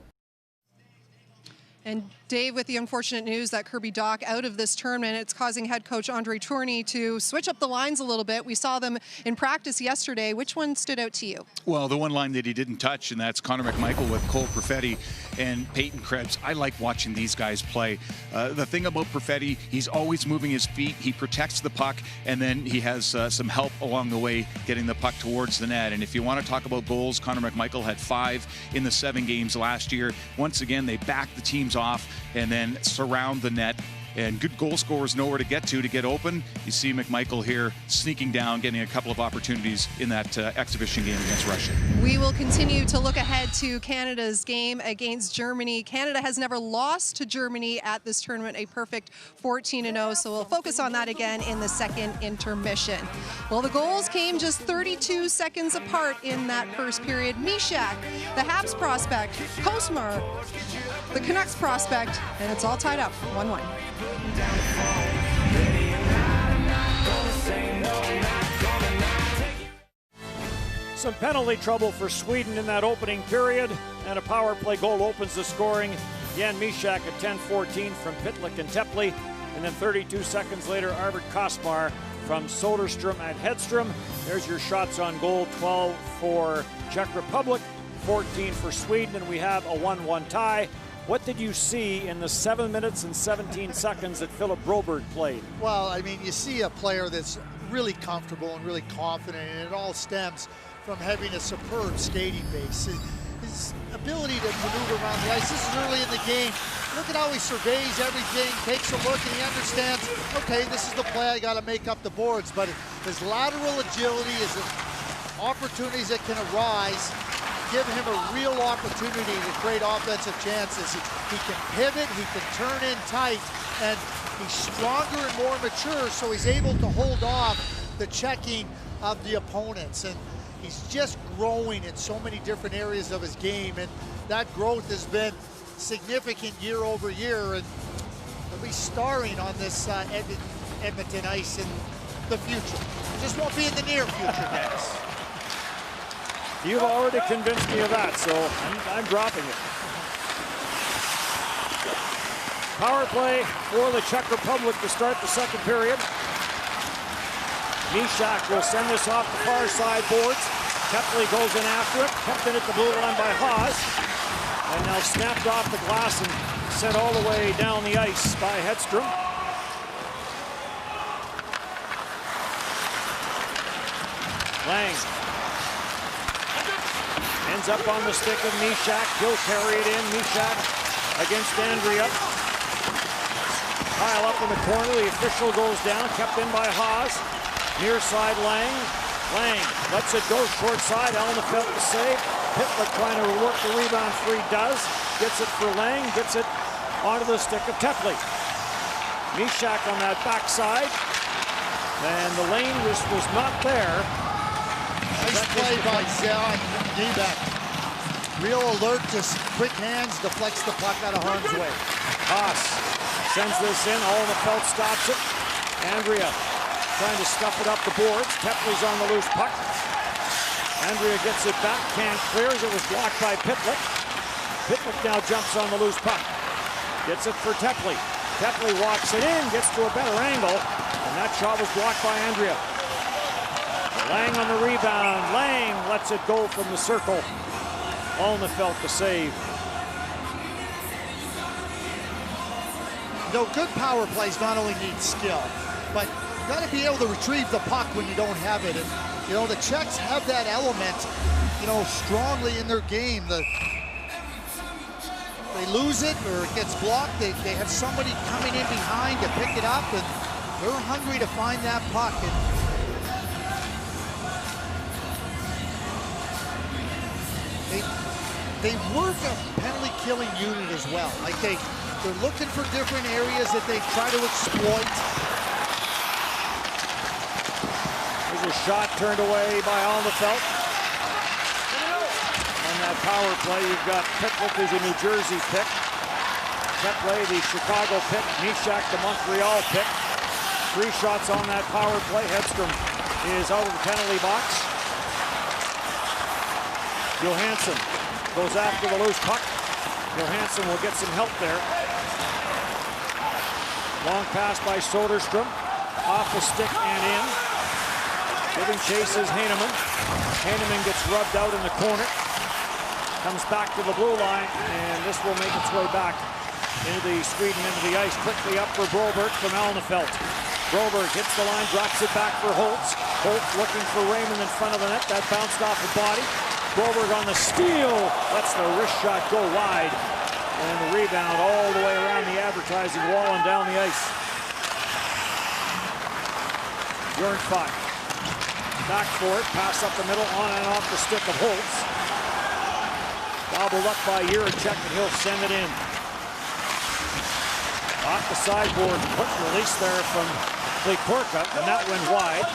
A: And Dave, with the unfortunate news that Kirby Dach out of this tournament, it's causing head coach Andre Tourny to switch up the lines a little bit. We saw them in practice yesterday. Which one stood out to you?
G: Well, the one line that he didn't touch, and that's Connor McMichael with Cole Perfetti and Peyton Krebs. I like watching these guys play. The thing about Perfetti, he's always moving his feet. He protects the puck, and then he has some help along the way getting the puck towards the net. And if you want to talk about goals, Connor McMichael had 5 in the 7 games last year. Once again, they backed the teams off and then surround the net, and good goal scorers know where to get open. You see McMichael here sneaking down, getting a couple of opportunities in that exhibition game against Russia.
A: We will continue to look ahead to Canada's game against Germany. Canada has never lost to Germany at this tournament, a perfect 14-0, so we'll focus on that again in the second intermission. Well, the goals came just 32 seconds apart in that first period. Mishak, the Habs prospect, Kosmar, the Canucks prospect, and it's all tied up 1-1.
E: Some penalty trouble for Sweden in that opening period, and a power play goal opens the scoring. Jan Mishak at 10-14 from Pitlick and Tepley, and then 32 seconds later, Arvid Kosmar from Soderstrom at Hedstrom. There's your shots on goal, 12 for Czech Republic, 14 for Sweden, and we have a 1-1 tie. What did you see in the 7 minutes and 17 seconds that Philip Broberg played?
F: Well, I mean, you see a player that's really comfortable and really confident, and it all stems from having a superb skating base. His ability to maneuver around the ice. This is early in the game. Look at how he surveys everything, takes a look, and he understands, okay, this is the play, I got to make up the boards. But his lateral agility, his opportunities that can arise, give him a real opportunity to create offensive chances. He can pivot, he can turn in tight, and he's stronger and more mature, so he's able to hold off the checking of the opponents. And he's just growing in so many different areas of his game, and that growth has been significant year over year, and he'll be starring on this Edmonton ice in the future. It just won't be in the near future, Dennis.
E: You've already convinced me of that, so I'm dropping it. Power play for the Czech Republic to start the second period. Mishak will send this off the far side boards. Tepley goes in after it, kept in at the blue line by Haas, and now snapped off the glass and sent all the way down the ice by Hedstrom. Lang ends up on the stick of Mishak. He'll carry it in. Mishak against Andrea. Pile up in the corner. The official goes down. Kept in by Haas. Near side Lang. Lang lets it go short side. Alnefelt to save. Pitlick trying to work the rebound free. Does. Gets it for Lang. Gets it onto the stick of Tepley. Mishak on that backside. And the lane was not there.
F: Nice play by Zell. Debek. Real alert, just quick hands, deflects the puck out of harm's way.
E: Haas sends this in. Alnefelt stops it. Andrea trying to stuff it up the boards. Tepley's on the loose puck. Andrea gets it back, can't clears. It was blocked by Pitlick. Pitlick now jumps on the loose puck. Gets it for Tepley. Tepley walks it in, gets to a better angle, and that shot was blocked by Andrea. Lang on the rebound. Lang lets it go from the circle. Alnefelt the save.
F: You know, good power plays not only need skill, but you got to be able to retrieve the puck when you don't have it. And, you know, the Czechs have that element, you know, strongly in their game. They lose it or it gets blocked. They have somebody coming in behind to pick it up, and they're hungry to find that puck. And they work a penalty killing unit as well. Like they're looking for different areas that they try to exploit.
E: There's a shot turned away by Alnefelt. On that power play, you've got Pitlick, who's a New Jersey pick. Tepley, the Chicago pick. Nishak, the Montreal pick. 3 shots on that power play. Hedstrom is out of the penalty box. Johansson goes after the loose puck. Johansson will get some help there. Long pass by Soderstrom. Off the stick and in. Giving chase is Heineman. Heineman gets rubbed out in the corner. Comes back to the blue line, and this will make its way back into the Sweden end of the ice. Quickly up for Broberg from Alnefelt. Broberg hits the line, drops it back for Holtz. Holtz looking for Raymond in front of the net. That bounced off the body. Broberg on the steal, lets the wrist shot go wide, and the rebound all the way around the advertising wall and down the ice. Bjornfot back for it, pass up the middle, on and off the stick of Holtz. Gobbled up by Jiricek, and he'll send it in. Off the sideboard, quick release there from Klikorka, and that went wide.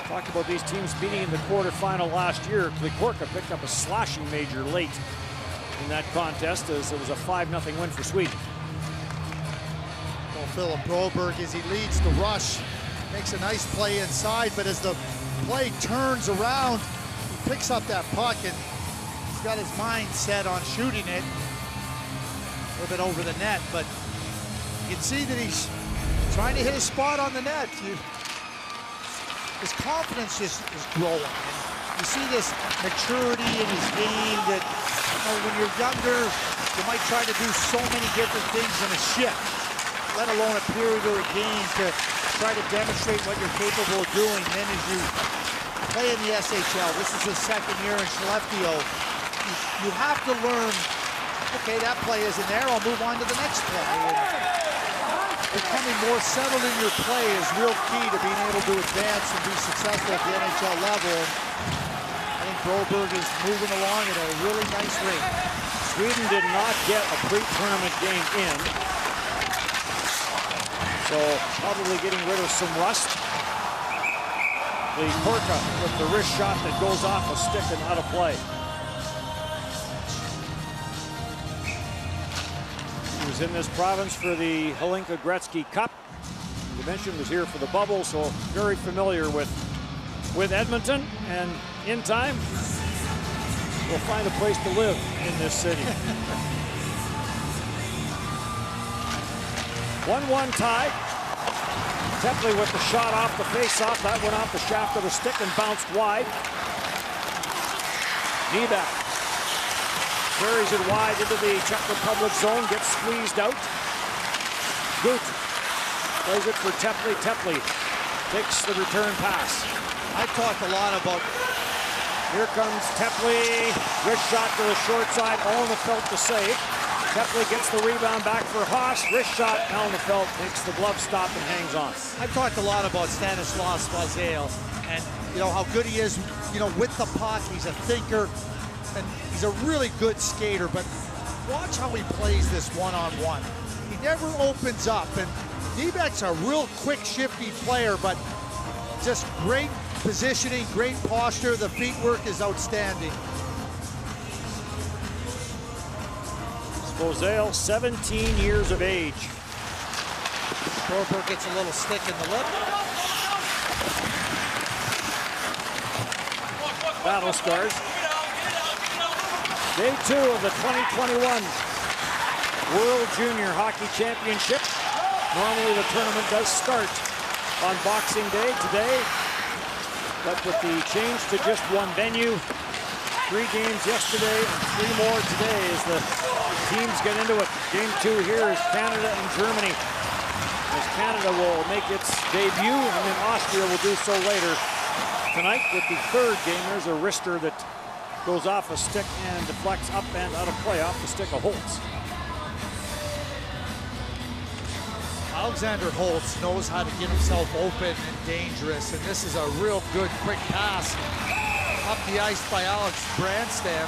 E: Talked about these teams meeting in the quarterfinal last year. Klikorka picked up a slashing major late in that contest as it was a 5-0 win for Sweden.
F: Well, Philip Broberg, as he leads the rush, makes a nice play inside, but as the play turns around, he picks up that puck and he's got his mind set on shooting it a little bit over the net, but you can see that he's trying to hit a spot on the net. His confidence just is growing. And you see this maturity in his game that, you know, when you're younger, you might try to do so many different things in a shift, let alone a period or a game, to try to demonstrate what you're capable of doing. Then as you play in the SHL, this is his 2nd year in Skellefteå, you have to learn, okay, that play isn't there, I'll move on to the next play. And becoming more settled in your play is real key to being able to advance and be successful at the NHL level. And I think Broberg is moving along at a really nice rate.
E: Sweden did not get a pre-tournament game in, so probably getting rid of some rust. Klikorka with the wrist shot that goes off a stick and out of play. He was in this province for the Hlinka Gretzky Cup. You mentioned was here for the bubble, so very familiar with Edmonton, and in time we'll find a place to live in this city. 1-1 tie. Tepley with the shot off the face-off. That went off the shaft of the stick and bounced wide. Nieback carries it wide into the Czech Republic zone, gets squeezed out. Gut plays it for Tepley. Tepley takes the return pass.
F: I talked a lot about...
E: Here comes Tepley. Wrist shot to the short side. Alnefelt the save. Tepley gets the rebound back for Haas. Wrist shot. Alnefelt makes the glove stop and hangs on.
F: I've talked a lot about Stanislaus Vazales and, you know, how good he is, you know, with the puck. He's a thinker and he's a really good skater, but watch how he plays this one-on-one. He never opens up, and Nieback's a real quick, shifty player, but just great positioning, great posture. The feet work is outstanding.
E: Vazale, 17 years of age.
F: Broberg gets a little stick in the lip.
E: battle scars. Day 2 of the 2021 World Junior Hockey Championship. Normally the tournament does start on Boxing Day today, but with the change to just one venue, 3 games yesterday and 3 more today as the teams get into it. Game 2 here is Canada and Germany, as Canada will make its debut, and then Austria will do so later tonight with the 3rd game. There's a wrister that goes off a stick and deflects up and out of play off the stick of Holtz.
F: Alexander Holtz knows how to get himself open and dangerous, and this is a real good quick pass up the ice by Alex Brandstam.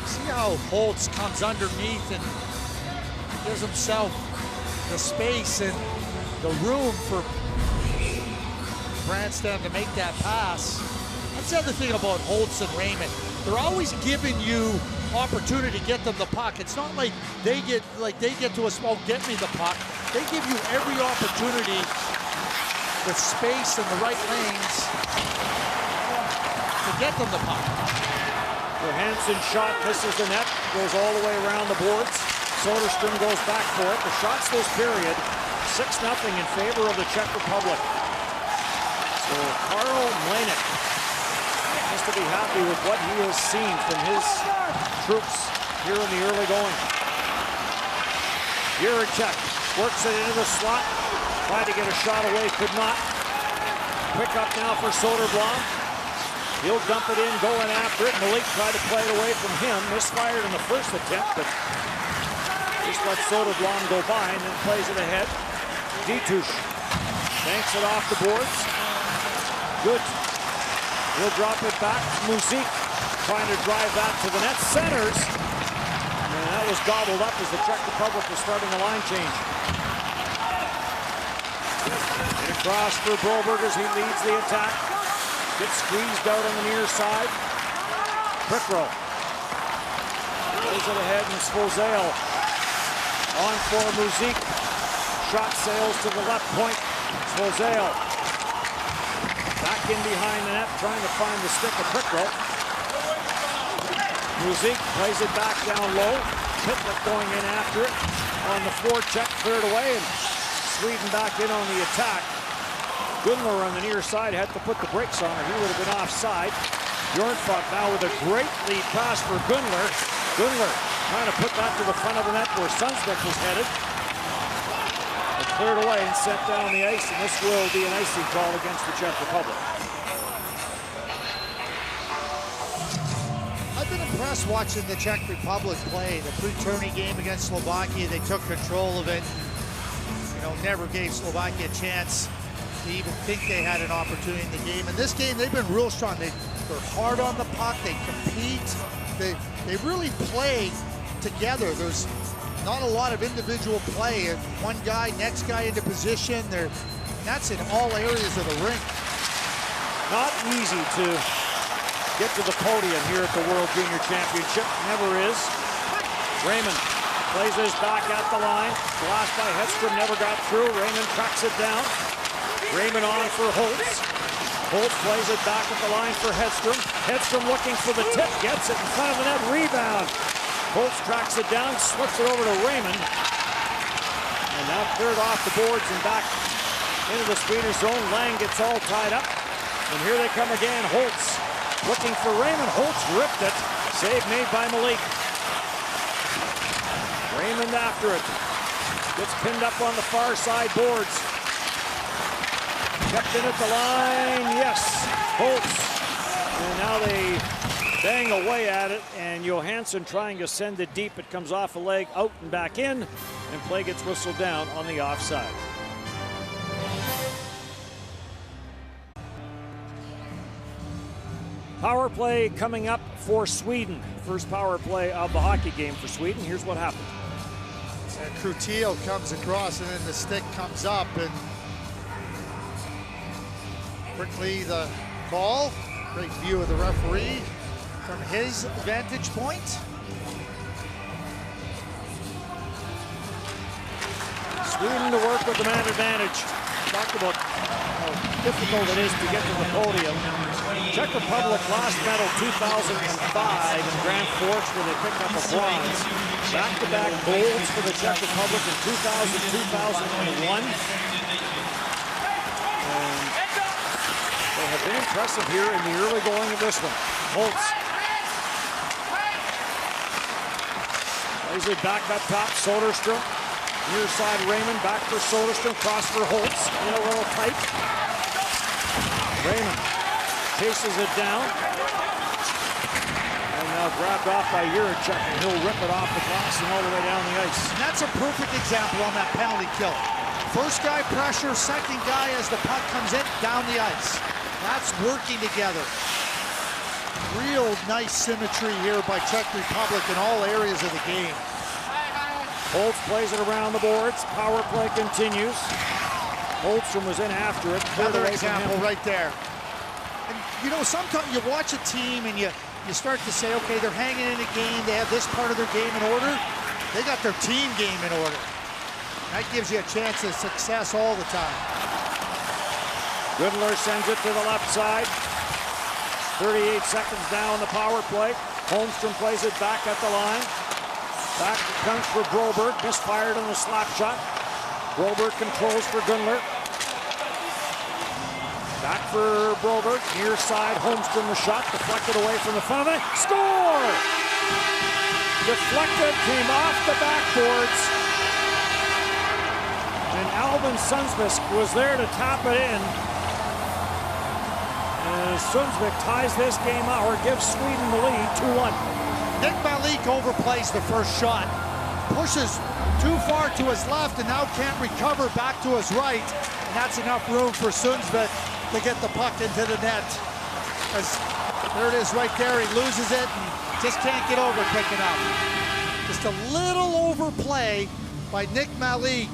F: See how Holtz comes underneath and gives himself the space and the room for Brandstam to make that pass. That's the other thing about Holtz and Raymond. They're always giving you opportunity to get them the puck. It's not like they get to a small get me the puck. They give you every opportunity with space in the right lanes to get them the puck.
E: Johansson's shot misses the net, goes all the way around the boards. Soderstrom goes back for it. The shots this period, 6-0 in favor of the Czech Republic. So Karl Mlejnek has to be happy with what he has seen from his troops here in the early going. Jiricek works it into the slot. Tried to get a shot away, could not. Pick up now for Soderblom. He'll dump it in, going after it. Malik tried to play it away from him. Misfired in the first attempt, but just let Soderblom go by and then plays it ahead. Ditush banks it off the boards. Good. He'll drop it back. Muzik trying to drive that to the net. Centers. And that was gobbled up as the Czech Republic was starting a line change. And across for Broberg as he leads the attack. Gets squeezed out on the near side. Prickrow plays it ahead, and Svozale on for Muzik. Shot sails to the left point. Svozale back in behind the net, trying to find the stick of Prickrow. Muzik plays it back down low. Pitlick going in after it on the forecheck, cleared away, and Sweden back in on the attack. Gunler on the near side had to put the brakes on, or he would have been offside. Bjornfot now with a great lead pass for Gunler. Gunler trying to put that to the front of the net where Sunsbeck was headed. But cleared away and sent down the ice, and this will be an icing call against the Czech Republic.
F: I've been impressed watching the Czech Republic play. The pre-tourney game against Slovakia, they took control of it. You know, never gave Slovakia a chance to even think they had an opportunity in the game. In this game, they've been real strong. They're hard on the puck. They compete. They really play together. There's not a lot of individual play. One guy, next guy into position. That's in all areas of the rink.
E: Not easy to get to the podium here at the World Junior Championship. Never is. Raymond plays his back at the line. Blast by Hedstrom, never got through. Raymond tracks it down. Raymond on for Holtz. Holtz plays it back at the line for Hedstrom. Hedstrom looking for the tip, gets it in front of the net, rebound. Holtz tracks it down, slips it over to Raymond. And now cleared off the boards and back into the Swedish zone. Lang gets all tied up. And here they come again. Holtz looking for Raymond. Holtz ripped it. Save made by Malik. Raymond after it. Gets pinned up on the far side boards. Kept in at the line, yes, Holtz. And now they bang away at it, and Johansson trying to send it deep. It comes off a leg, out and back in, and play gets whistled down on the offside. Power play coming up for Sweden. First power play of the hockey game for Sweden. Here's what happened.
F: Crutillo comes across, and then the stick comes up, and quickly the call. Great view of the referee from his vantage point.
E: Sweden to work with the man advantage. talked about how difficult it is to get to the podium. Czech Republic last medal 2005 in Grand Forks where they picked up a bronze. Back-to-back golds for the Czech Republic in 2000, 2001. And they have been impressive here in the early going of this one. Holtz. Plays it back up top, Soderstrom. Near side Raymond, back for Soderstrom, cross for Holtz. In a little tight. Raymond chases it down. And now grabbed off by Juracek, and he'll rip it off the glass and all the way down the ice.
F: And that's a perfect example on that penalty kill. First guy pressure, second guy as the puck comes in, down the ice. That's working together. Real nice symmetry here by Czech Republic in all areas of the game.
E: Holtz plays it around the boards. Power play continues. Holtstrom was in after it.
F: Another example right there. And you know, sometimes you watch a team and you start to say, okay, they're hanging in a game. They have this part of their game in order. They got their team game in order. That gives you a chance of success all the time.
E: Goodler sends it to the left side. 38 seconds now on the power play. Holmstrom plays it back at the line. Back comes for Broberg, misfired on the slap shot. Broberg controls for Gunler. Back for Broberg, near side, Holmstrom the shot, deflected away from the front of it. Score! Deflected, came off the backboards. And Alvin Sundsvik was there to tap it in. And Sundsvik ties this game out, or gives Sweden the lead, 2-1.
F: Nick Malik overplays the first shot, pushes too far to his left and now can't recover back to his right. And that's enough room for Sundsvik to get the puck into the net. There it is right there, he loses it and just can't get over quick enough. Just a little overplay by Nick Malik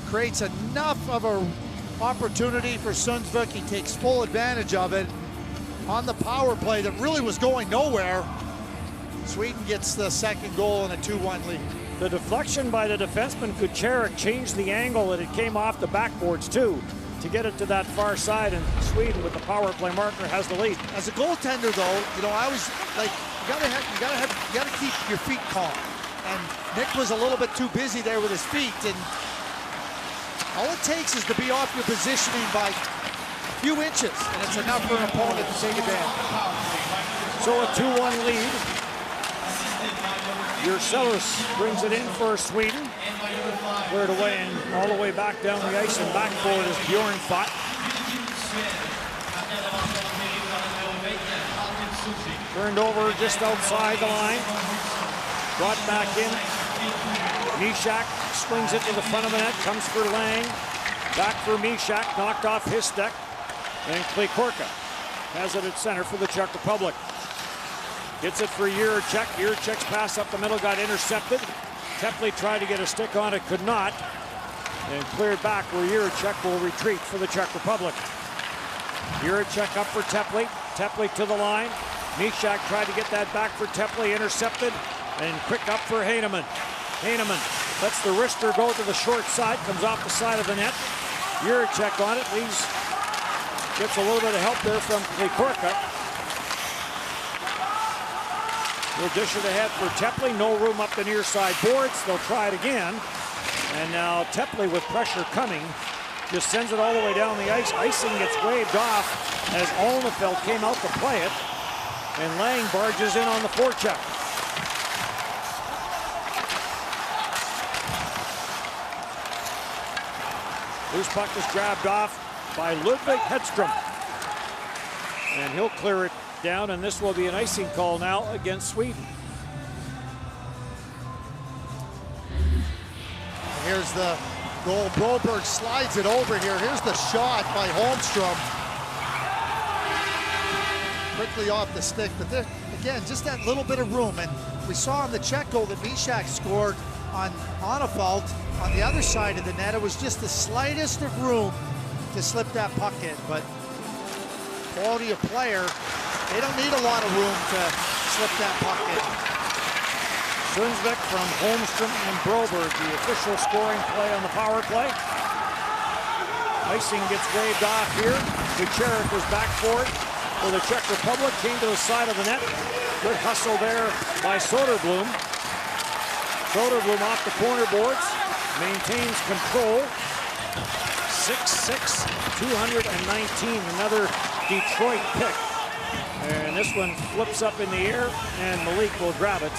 F: creates enough of an opportunity for Sundsvik. He takes full advantage of it on the power play that really was going nowhere. Sweden gets the second goal and a 2-1 lead.
E: The deflection by the defenseman Kucherek changed the angle that it came off the backboards too to get it to that far side, and Sweden with the power play marker has the lead.
F: As a goaltender though, you know, I always like you gotta keep your feet calm. And Nick was a little bit too busy there with his feet, and all it takes is to be off your positioning by a few inches, and it's enough for an opponent to take advantage.
E: So a 2-1 lead. Jurcelis brings it in for Sweden. Cleared away and all the way back down the ice and back forward as Bjorn fought. Turned over just outside the line. Brought back in. Mishak swings it to the front of the net. Comes for Lang. Back for Mishak. Knocked off his stick. And Klikorka has it at center for the Czech Republic. Gets it for Juracek. Juracek's pass up the middle got intercepted. Tepley tried to get a stick on it, could not. And cleared back where Juracek will retreat for the Czech Republic. Juracek up for Tepley. Tepley to the line. Mishak tried to get that back for Tepley, intercepted. And quick up for Heineman. Heineman lets the wrister go to the short side, comes off the side of the net. Juracek on it, gets a little bit of help there from Klikorka. We'll dish it ahead for Tepley. No room up the near side boards. They'll try it again. And now Tepley with pressure coming. Just sends it all the way down the ice. Icing gets waved off as Alnefeld came out to play it. And Lang barges in on the forecheck. Loose puck is grabbed off by Ludwig Hedstrom. And he'll clear it down, and this will be an icing call now against Sweden.
F: Here's the goal. Broberg slides it over here. Here's the shot by Holmstrom. Quickly off the stick, but there, again, just that little bit of room. And we saw on the Czech goal that Mishak scored on Onefeld on the other side of the net. It was just the slightest of room to slip that puck in, but quality of player, they don't need a lot of room to slip that puck in.
E: Sundsvik from Holmstrom and Broberg, the official scoring play on the power play. Icing gets waved off here. Kucherov was back for it for the Czech Republic. Came to the side of the net. Good hustle there by Soderblom. Soderblom off the corner boards. Maintains control. 6'6", 219. Another Detroit pick. And this one flips up in the air, and Malik will grab it.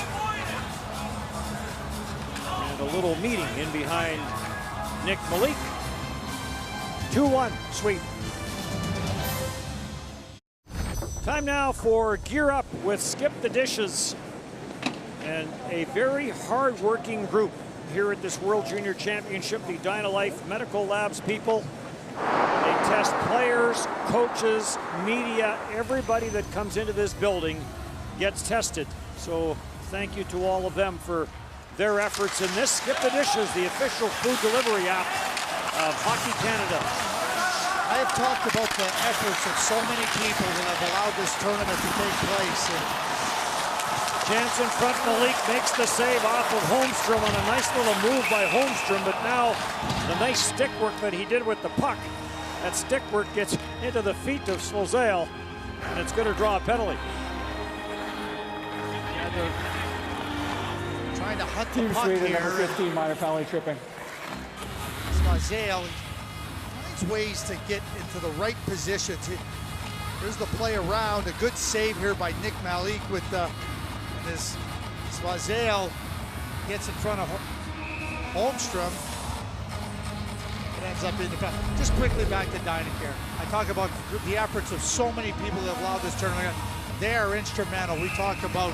E: And a little meeting in behind Nick Malik. 2-1, Sweden. Time now for Gear Up with Skip the Dishes. And a very hard-working group here at this World Junior Championship, the Dynalife Medical Labs people. They test players, coaches, media, everybody that comes into this building gets tested. So thank you to all of them for their efforts in this. Skip the Dishes, the official food delivery app of Hockey Canada.
F: I have talked about the efforts of so many people that have allowed this tournament to take place.
E: Chance in front, Malik makes the save off of Holmstrom on a nice little move by Holmstrom, but now the nice stick work that he did with the puck, that stick work gets into the feet of Slozale, and it's going to draw a penalty.
F: Yeah, they're trying to hunt the
J: Team
F: puck
J: Sweden,
F: here.
J: number 15, minor penalty tripping.
F: Slozale finds ways to get into the right positions. Here's the play around, a good save here by Nick Malik with this. Slozale gets in front of Holmstrom. It ends up in the back. Just quickly back to Dynacare. I talk about the efforts of so many people that have allowed this tournament. They are instrumental. We talk about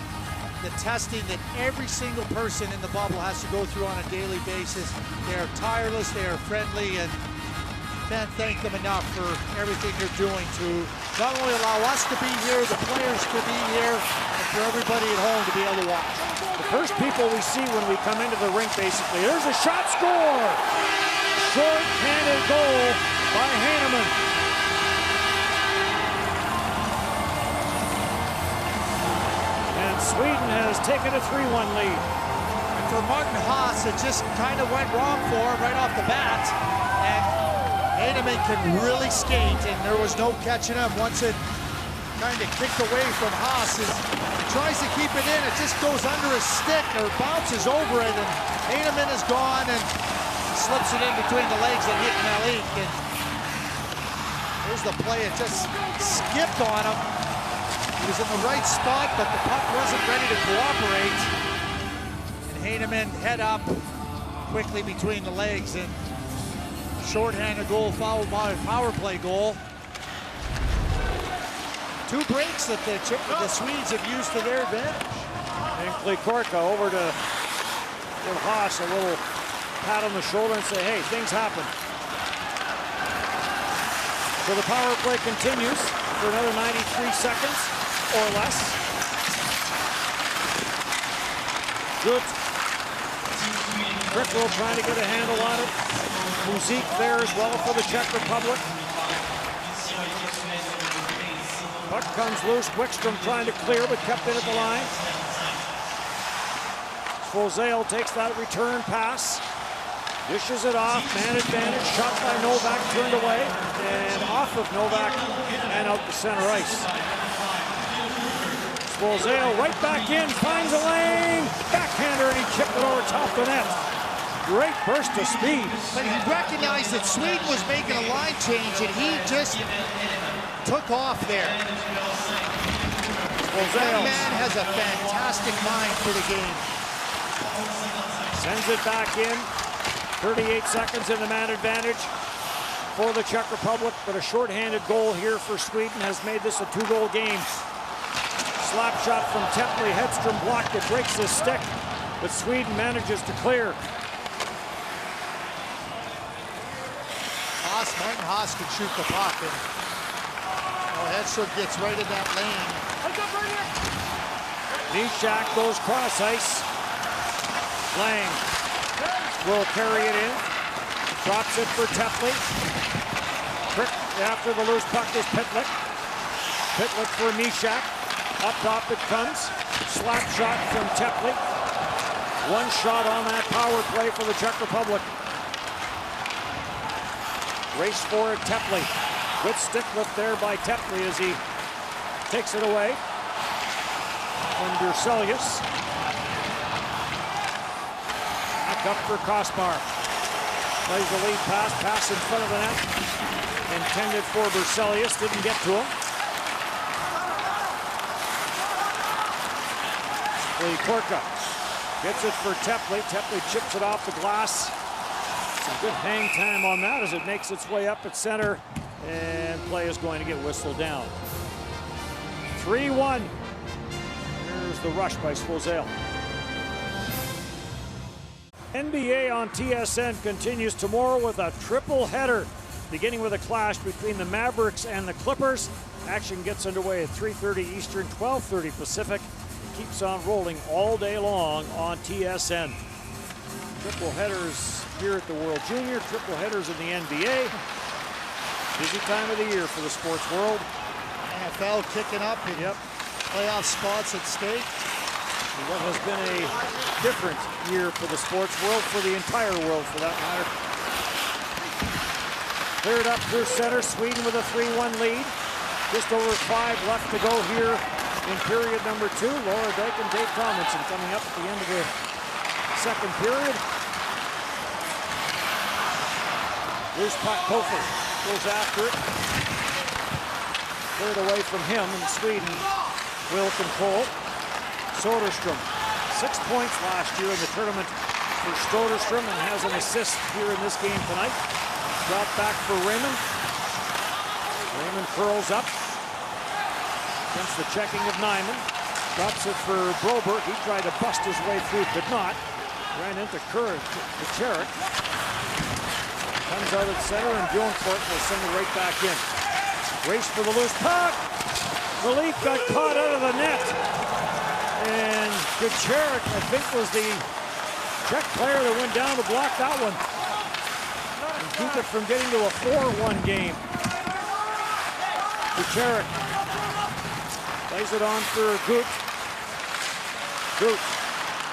F: the testing that every single person in the bubble has to go through on a daily basis. They are tireless, they are friendly, and can't thank them enough for everything they're doing to not only allow us to be here, the players to be here, and for everybody at home to be able to watch.
E: The first people we see when we come into the rink, basically. There's a shot, score! Short-handed goal by Heineman. And Sweden has taken a 3-1 lead.
F: For Martin Haas, it just kind of went wrong for him right off the bat. And Heineman can really skate, and there was no catching him once it kind of kicked away from Haas. He tries to keep it in, it just goes under his stick or bounces over it, and Heineman is gone and slips it in between the legs of Nick Malik. And here's the play, it just skipped on him. He was in the right spot, but the puck wasn't ready to cooperate. And Heineman head up quickly between the legs, and shorthanded goal followed by a power play goal. Two breaks that the Swedes have used to their advantage.
E: And Klikorka over to give Haas a little pat on the shoulder and say, hey, things happen. So the power play continues for another 93 seconds or less. Good. Trickle trying to get a handle on it. Muzik there as well for the Czech Republic. Puck comes loose. Wickstrom trying to clear, but kept it at the line. Slozale takes that return pass. Dishes it off. Man advantage. Shot by Novak. Turned away. And off of Novak and out to center ice. Slozale right back in. Finds a lane. Backhander, and he chipped it over top the net. Great burst of speed.
F: But he recognized that Sweden was making a line change, and he just took off there. That man has a fantastic mind for the game.
E: Sends it back in. 38 seconds in the man advantage for the Czech Republic, but a shorthanded goal here for Sweden has made this a 2-goal game. Slap shot from Tepley. Hedstrom blocked it, breaks his stick, but Sweden manages to clear.
F: Martin Haas can shoot the puck, and Hedstrom gets right in that lane.
E: Nishak goes cross ice. Lang will carry it in. Drops it for Tepley. After the loose puck is Pitlick. Pitlick for Nishak. Up top it comes. Slap shot from Tepley. One shot on that power play for the Czech Republic. Race for it, Tepley. Good stick lift there by Tepley as he takes it away from Berselius. Back up for Kosmar. Plays the lead pass in front of the net. Intended for Berselius, didn't get to him. Korka gets it for Tepley. Tepley chips it off the glass. Some good hang time on that as it makes its way up at center, and play is going to get whistled down. 3-1. Here's the rush by Slozale. NBA on TSN continues tomorrow with a triple header, beginning with a clash between the Mavericks and the Clippers. Action gets underway at 3:30 Eastern, 12:30 Pacific. It keeps on rolling all day long on TSN. Triple headers here at the World Junior, triple headers in the NBA. Busy time of the year for the sports world.
F: NFL kicking up and playoff spots at stake.
E: What has been a different year for the sports world, for the entire world for that matter. Cleared up through center, Sweden with a 3-1 lead. Just over 5 left to go here in period number 2. Laura Dyke and Dave Tomlinson coming up at the end of the second period. Loose puck, Kofer goes after it. Cleared away from him, and Sweden will control. Soderstrom, 6 points last year in the tournament for Soderstrom, and has an assist here in this game tonight. Drop back for Raymond. Raymond curls up against the checking of Nyman. Drops it for Broberg. He tried to bust his way through, could not. Ran into Kucheruk. Comes out at center, and Bjornfort will send it right back in. Race for the loose puck. Malik got caught out of the net. And Kucheruk, I think, was the Czech player that went down to block that one. And keep it from getting to a 4-1 game. Kucheruk plays it on for Gut. Gut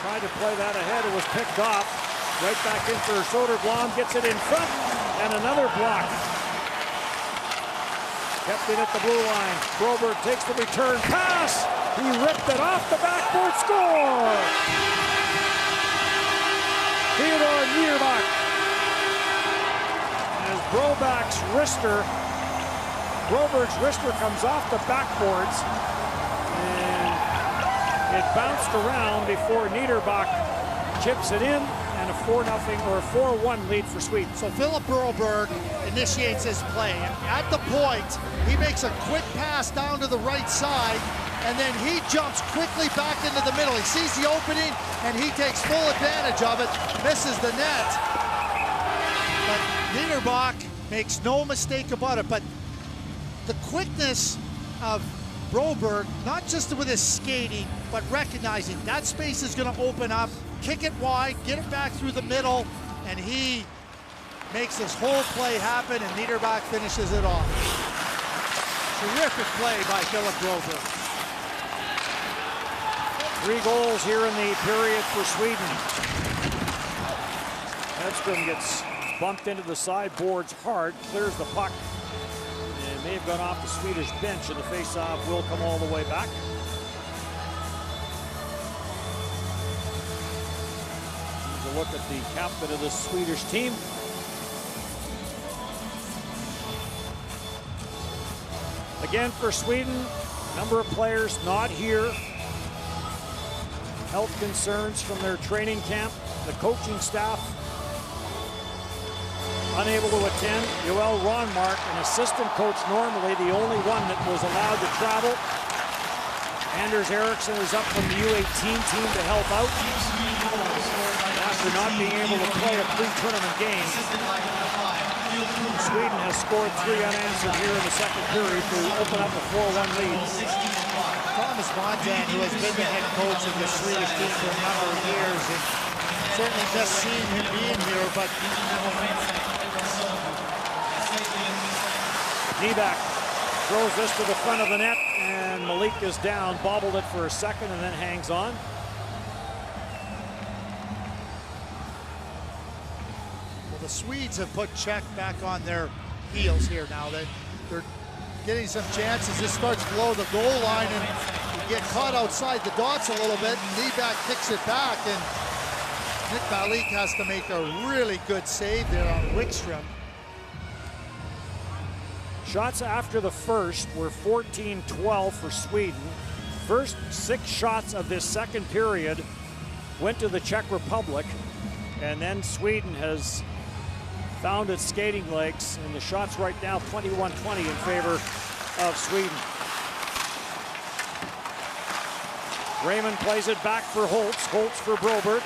E: tried to play that ahead. It was picked off. Right back in for Soderblom. Gets it in front. And another block. Kept it at the blue line. Broberg takes the return pass. He ripped it off the backboard. Score! Theodor Niederbach. As Broberg's wrister comes off the backboards. And it bounced around before Niederbach chips it in. And a 4-0 or a 4-1 lead for Sweden.
F: So Philip Broberg initiates his play. At the point, he makes a quick pass down to the right side, and then he jumps quickly back into the middle. He sees the opening, and he takes full advantage of it, misses the net. But Niederbach makes no mistake about it, but the quickness of Broberg, not just with his skating, but recognizing that space is going to open up, kick it wide, get it back through the middle, and he makes this whole play happen, and Niederbach finishes it off. Terrific play by Philip Broberg.
E: 3 goals here in the period for Sweden. Edstrom gets bumped into the sideboards hard, clears the puck, and may have gone off the Swedish bench, and the faceoff will come all the way back. Here's a look at the captain of the Swedish team. Again for Sweden, number of players not here. Health concerns from their training camp. The coaching staff unable to attend. Joel Ronmark, an assistant coach, normally the only one that was allowed to travel. Anders Eriksson is up from the U18 team to help out after not being able to play a pre-tournament game. Sweden has scored 3 unanswered here in the second period to open up a 4-1 lead.
F: Thomas Montan, who has been the head coach of the Swedish team for a number of years, and certainly just seeing him being here, but
E: Niederbach throws this to the front of the net, and Malik is down, bobbled it for a second, and then hangs on.
F: Well, the Swedes have put Czech back on their heels here now. They're getting some chances. This starts below the goal line, and you get caught outside the dots a little bit. Kneeback kicks it back, and Nick Malik has to make a really good save there on Wickstrom.
E: Shots after the first were 14-12 for Sweden. First 6 shots of this second period went to the Czech Republic, and then Sweden has found its skating legs, and the shots right now 21-20 in favor of Sweden. Raymond plays it back for Holtz. Holtz for Broberg.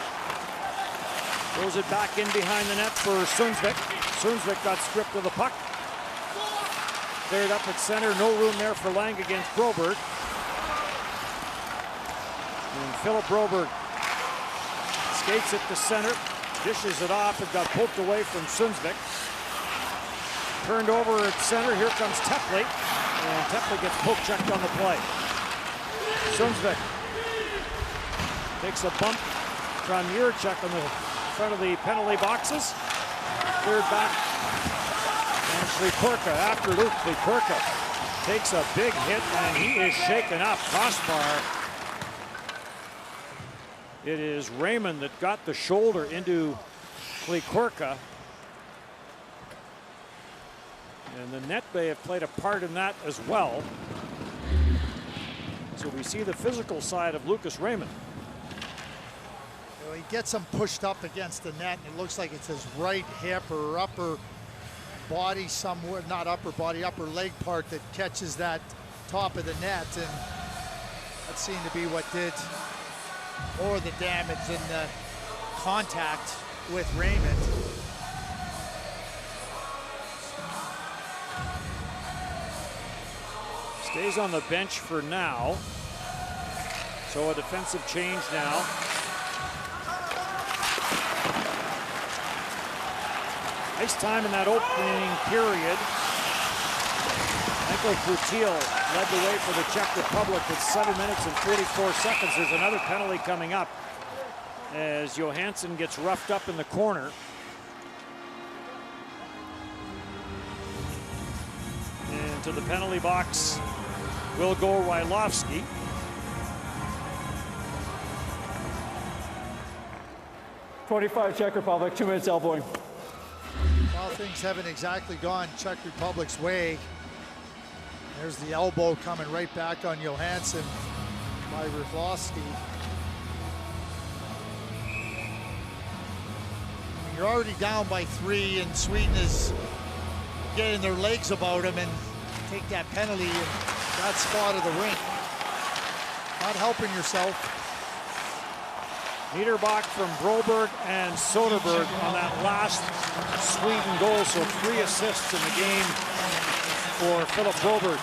E: Throws it back in behind the net for Sundsvik. Sundsvik got stripped of the puck. Cleared up at center. No room there for Lang against Broberg. And Philip Broberg skates it to center. Dishes it off. It got poked away from Sundsvik. Turned over at center. Here comes Tepley. And Tepley gets poke checked on the play. Sundsvik takes a bump from Juracek on the front of the penalty boxes. Cleared back. And Klikurka, after Luke Klikurka, takes a big hit, and he is shaken up. Crossbar. It is Raymond that got the shoulder into Klikurka. And the net may have played a part in that as well. So we see the physical side of Lucas Raymond.
F: Well, he gets him pushed up against the net, and it looks like it's his right hip or upper body somewhere, not upper body, upper leg part that catches that top of the net. And that seemed to be what did more of the damage in the contact with Raymond.
E: Stays on the bench for now. So a defensive change now. Nice time in that opening period. Michael Putil led the way for the Czech Republic with 7 minutes and 44 seconds. There's another penalty coming up as Johansson gets roughed up in the corner. And to the penalty box will go Rylovsky.
J: .25 Czech Republic, 2 minutes elbowing.
F: Well, things haven't exactly gone Czech Republic's way. There's the elbow coming right back on Johansson by Rylovsky. You're already down by 3, and Sweden is getting their legs about him, and take that penalty in that spot of the rink. Not helping yourself.
E: Niederbach from Broberg and Soderberg on that last Sweden goal, so 3 assists in the game for Philip Broberg.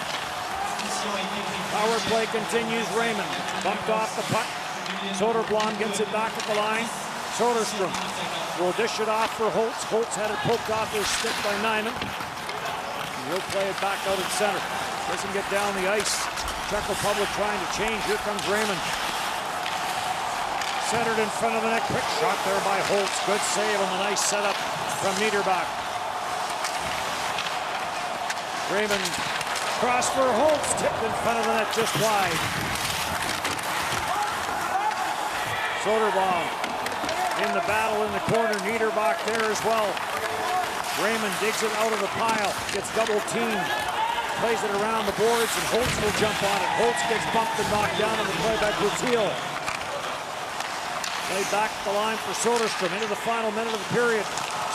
E: Power play continues. Raymond bumped off the puck. Soderblom gets it back at the line. Soderstrom will dish it off for Holtz. Holtz had it poked off his stick by Nyman. He'll play it back out at center. Doesn't get down the ice. Czech Republic trying to change. Here comes Raymond. Centered in front of the net. Quick shot there by Holtz. Good save on the nice setup from Niederbach. Raymond cross for Holtz. Tipped in front of the net just wide. Soderblom in the battle in the corner. Niederbach there as well. Raymond digs it out of the pile. Gets double teamed. Plays it around the boards, and Holtz will jump on it. Holtz gets bumped and knocked down on the play by Putil. Played back at the line for Soderstrom into the final minute of the period.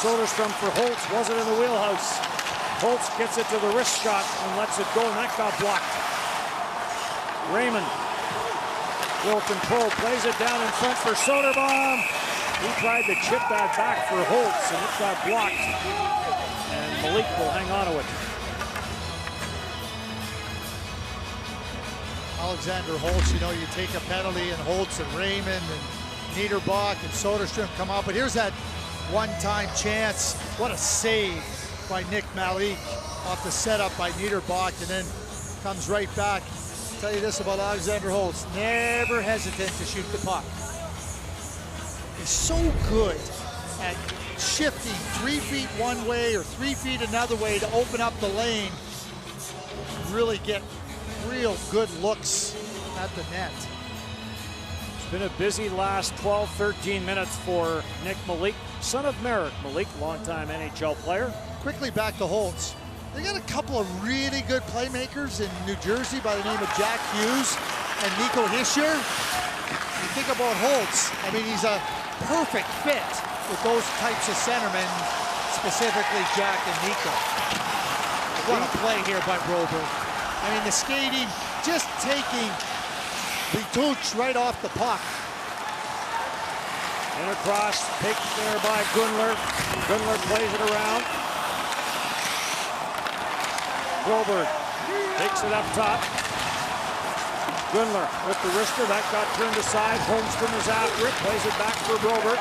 E: Soderstrom for Holtz. Wasn't in the wheelhouse. Holtz gets it to the wrist shot and lets it go, and that got blocked. Raymond will control. Plays it down in front for Soderblom. He tried to chip that back for Holtz, and it got blocked. And Malik will hang on to it.
F: Alexander Holtz, you know, you take a penalty, and Holtz and Raymond and Niederbach and Soderstrom come out, but here's that one-time chance. What a save by Nick Malik off the setup by Niederbach, and then comes right back. I'll tell you this about Alexander Holtz, never hesitant to shoot the puck. He's so good at shifting 3 feet one way or 3 feet another way to open up the lane, really get real good looks at the net.
E: It's been a busy last 12, 13 minutes for Nick Malik, son of Merrick Malik, longtime NHL player.
F: Quickly back to Holtz. They got a couple of really good playmakers in New Jersey by the name of Jack Hughes and Nico Hischier. You think about Holtz, I mean, he's a perfect fit with those types of centermen, specifically Jack and Nico. What a play here by Broberg. I mean, the skating, just taking the touch right off the puck.
E: And across, picked there by Gunler. Gunler plays it around. Broberg takes it up top. Gunler with the wrister, that got turned aside. Holmstrom is after it, plays it back for Broberg.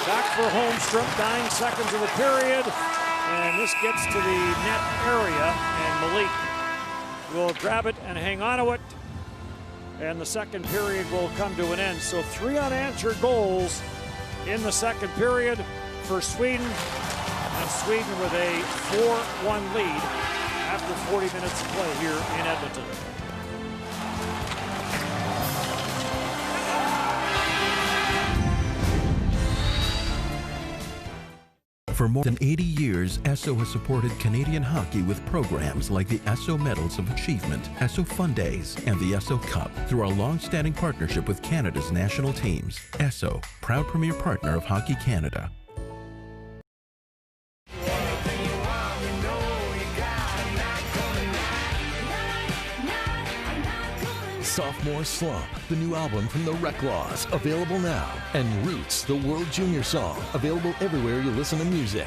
E: Back for Holmstrom, 9 seconds of the period. And this gets to the net area, and Malik will grab it and hang on to it. And the second period will come to an end. So 3 unanswered goals in the second period for Sweden. And Sweden with a 4-1 lead after 40 minutes of play here in Edmonton.
R: For more than 80 years, Esso has supported Canadian hockey with programs like the Esso Medals of Achievement, Esso Fun Days, and the Esso Cup through our long-standing partnership with Canada's national teams. Esso, proud premier partner of Hockey Canada.
H: Sophomore Slump, the new album from the Reclaws, available now. And Roots, the World Junior song, available everywhere you listen to music.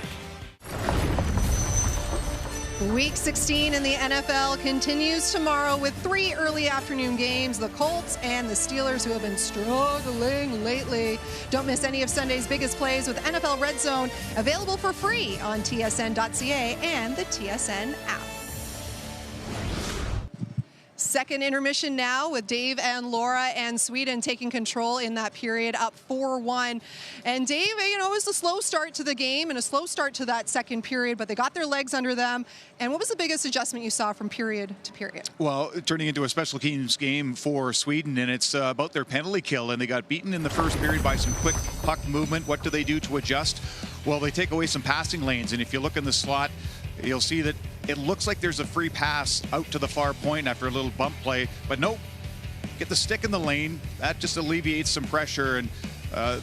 A: Week 16 in the NFL continues tomorrow with 3 early afternoon games. The Colts and the Steelers, who have been struggling lately. Don't miss any of Sunday's biggest plays with NFL Red Zone, available for free on tsn.ca and the TSN app. Second intermission now with Dave and Laura, and Sweden taking control in that period, up 4-1. And Dave, you know, it was a slow start to the game and a slow start to that second period, but they got their legs under them. And what was the biggest adjustment you saw from period to period?
G: Well, turning into a special teams game for Sweden, and it's about their penalty kill. And they got beaten in the first period by some quick puck movement. What do they do to adjust? Well, they take away some passing lanes. And if you look in the slot, you'll see that it looks like there's a free pass out to the far point after a little bump play, but nope. Get the stick in the lane. That just alleviates some pressure, and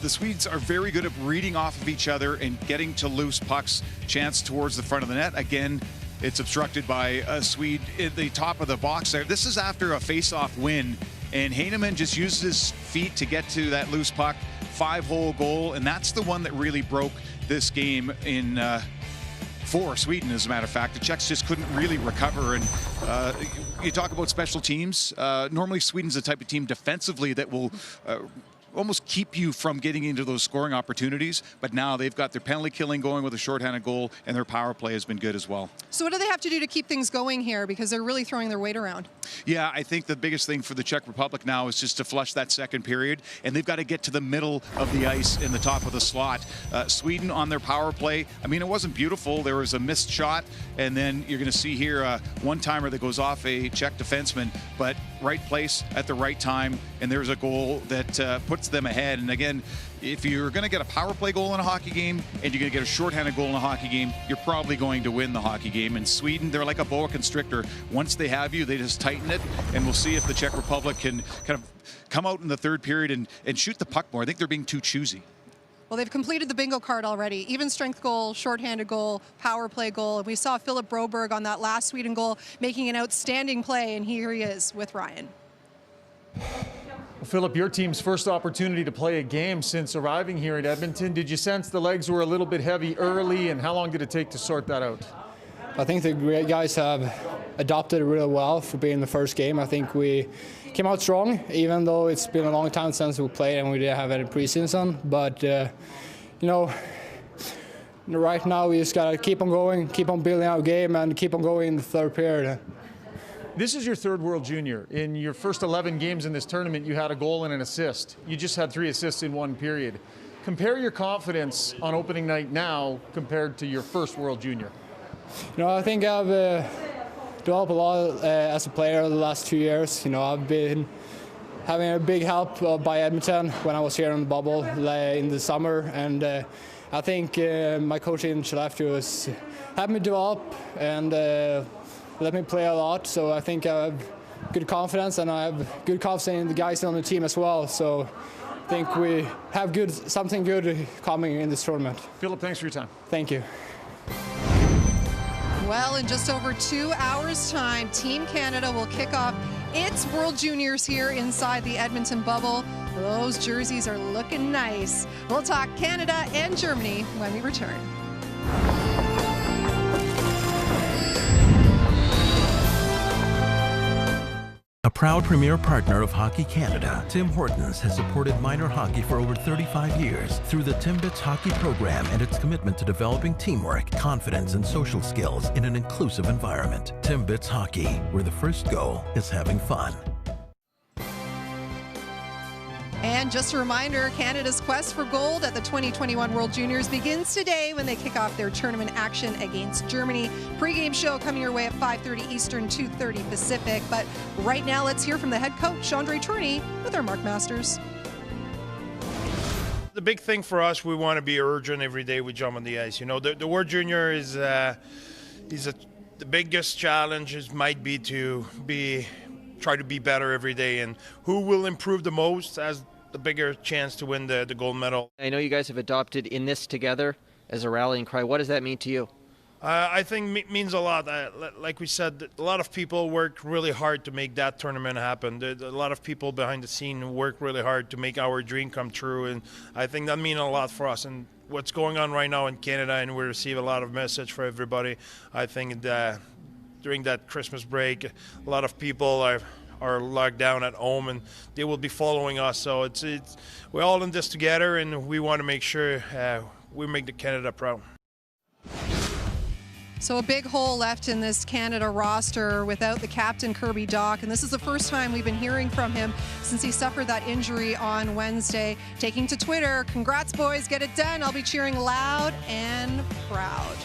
G: the Swedes are very good at reading off of each other and getting to loose pucks, chance towards the front of the net. Again, it's obstructed by a Swede at the top of the box there. This is after a face-off win, and Heineman just used his feet to get to that loose puck. 5-hole goal, and that's the one that really broke this game in for Sweden, as a matter of fact. The Czechs just couldn't really recover. And you talk about special teams. Normally Sweden's the type of team defensively that will almost keep you from getting into those scoring opportunities, but now they've got their penalty killing going with a shorthanded goal, and their power play has been good as well.
A: So what do they have to do to keep things going here, because they're really throwing their weight around?
G: Yeah, I think the biggest thing for the Czech Republic now is just to flush that second period, and they've got to get to the middle of the ice in the top of the slot. Sweden on their power play, I mean, it wasn't beautiful. There was a missed shot, and then you're going to see here a one-timer that goes off a Czech defenseman, but right place at the right time, and there's a goal that puts them ahead. And again, if you're going to get a power play goal in a hockey game and you're going to get a shorthanded goal in a hockey game, you're probably going to win the hockey game. And Sweden, they're like a boa constrictor. Once they have you, they just tighten it, and we'll see if the Czech Republic can kind of come out in the third period and shoot the puck more. I think they're being too choosy.
A: Well, they've completed the bingo card already. Even strength goal, shorthanded goal, power play goal. And we saw Philip Broberg on that last Sweden goal making an outstanding play, and here he is with Ryan.
M: Philip, your team's first opportunity to play a game since arriving here in Edmonton. Did you sense the legs were a little bit heavy early, and how long did it take to sort that out?
S: I think the great guys have adopted really well for being the first game. I think we came out strong, even though it's been a long time since we played and we didn't have any preseason. But, you know, right now we just got to keep on going, keep on building our game, and keep on going in the third period.
M: This is your third World Junior. In your first 11 games in this tournament, you had a goal and an assist. You just had 3 assists in one period. Compare your confidence on opening night now compared to your first World Junior.
S: I think I've developed a lot as a player the last 2 years. I've been having a big help by Edmonton when I was here in the bubble in the summer, and I think my coach in Skellefteå has helped me develop and let me play a lot. So I think I have good confidence, and I have good confidence in the guys on the team as well. So I think we have something good coming in this tournament.
M: Philip, thanks for your time.
S: Thank you.
A: Well, in just over 2 hours' time, Team Canada will kick off its World Juniors here inside the Edmonton bubble. Those jerseys are looking nice. We'll talk Canada and Germany when we return.
R: A proud premier partner of Hockey Canada, Tim Hortons has supported minor hockey for over 35 years through the Timbits Hockey program and its commitment to developing teamwork, confidence, and social skills in an inclusive environment. Timbits Hockey, where the first goal is having fun.
A: And just a reminder, Canada's quest for gold at the 2021 World Juniors begins today when they kick off their tournament action against Germany. Pre-game show coming your way at 5:30 Eastern, 2:30 Pacific. But right now, let's hear from the head coach, Andre Tourney, with our Mark Masters.
T: The big thing for us, we want to be urgent every day we jump on the ice. The World Junior is the biggest challenge might be to try to be better every day, and who will improve the most has the bigger chance to win the gold medal.
P: I know you guys have adopted "In This Together" as a rallying cry. What does that mean to you?
T: I think it means a lot. Like we said, a lot of people worked really hard to make that tournament happen. A lot of people behind the scene worked really hard to make our dream come true, and I think that means a lot for us. And what's going on right now in Canada, and we receive a lot of message for everybody. I think that during that Christmas break, a lot of people are locked down at home, and they will be following us. So we're all in this together, and we want to make sure we make the Canada proud.
A: So a big hole left in this Canada roster without the captain, Kirby Dach, and this is the first time we've been hearing from him since he suffered that injury on Wednesday. Taking to Twitter, "Congrats boys, get it done. I'll be cheering loud and proud."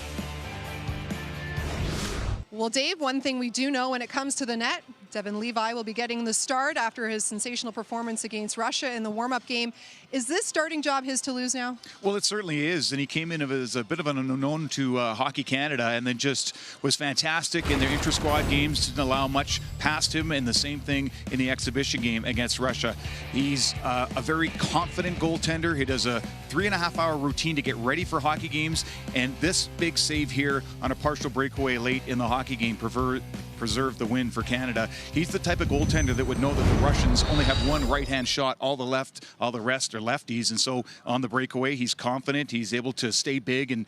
A: Well, Dave, one thing we do know when it comes to the net, Devon Levi will be getting the start after his sensational performance against Russia in the warm-up game. Is this starting job his to lose now?
G: Well, it certainly is, and he came in as a bit of an unknown to Hockey Canada, and then just was fantastic in their intra-squad games, didn't allow much past him, and the same thing in the exhibition game against Russia. He's a very confident goaltender. He does a 3.5-hour routine to get ready for hockey games, and this big save here on a partial breakaway late in the hockey game preserved the win for Canada. He's the type of goaltender that would know that the Russians only have one right-hand shot, all the rest are lefties, and so on the breakaway, he's confident, he's able to stay big, and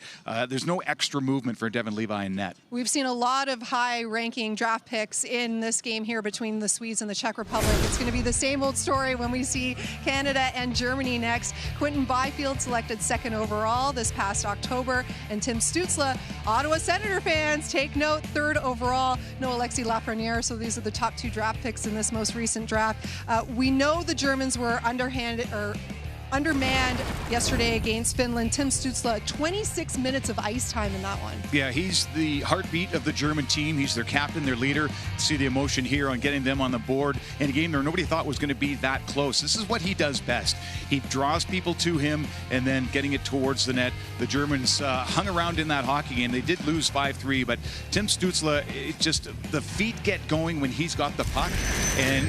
G: there's no extra movement for Devon Levi in net.
A: We've seen a lot of high-ranking draft picks in this game here between the Swedes and the Czech Republic. It's going to be the same old story when we see Canada and Germany next. Quinton Byfield selected 2nd overall this past October, and Tim Stützle, Ottawa Senator fans, take note, 3rd overall. No Alexis Lafreniere, so these are the top 2 draft picks in this most recent draft. We know the Germans were undermanned yesterday against Finland. Tim Stützle, 26 minutes of ice time in that one.
G: Yeah, he's the heartbeat of the German team. He's their captain, their leader. See the emotion here on getting them on the board in a game that nobody thought was going to be that close. This is what he does best. He draws people to him and then getting it towards the net. The Germans hung around in that hockey game. They did lose 5-3, but Tim Stützle, the feet get going when he's got the puck, and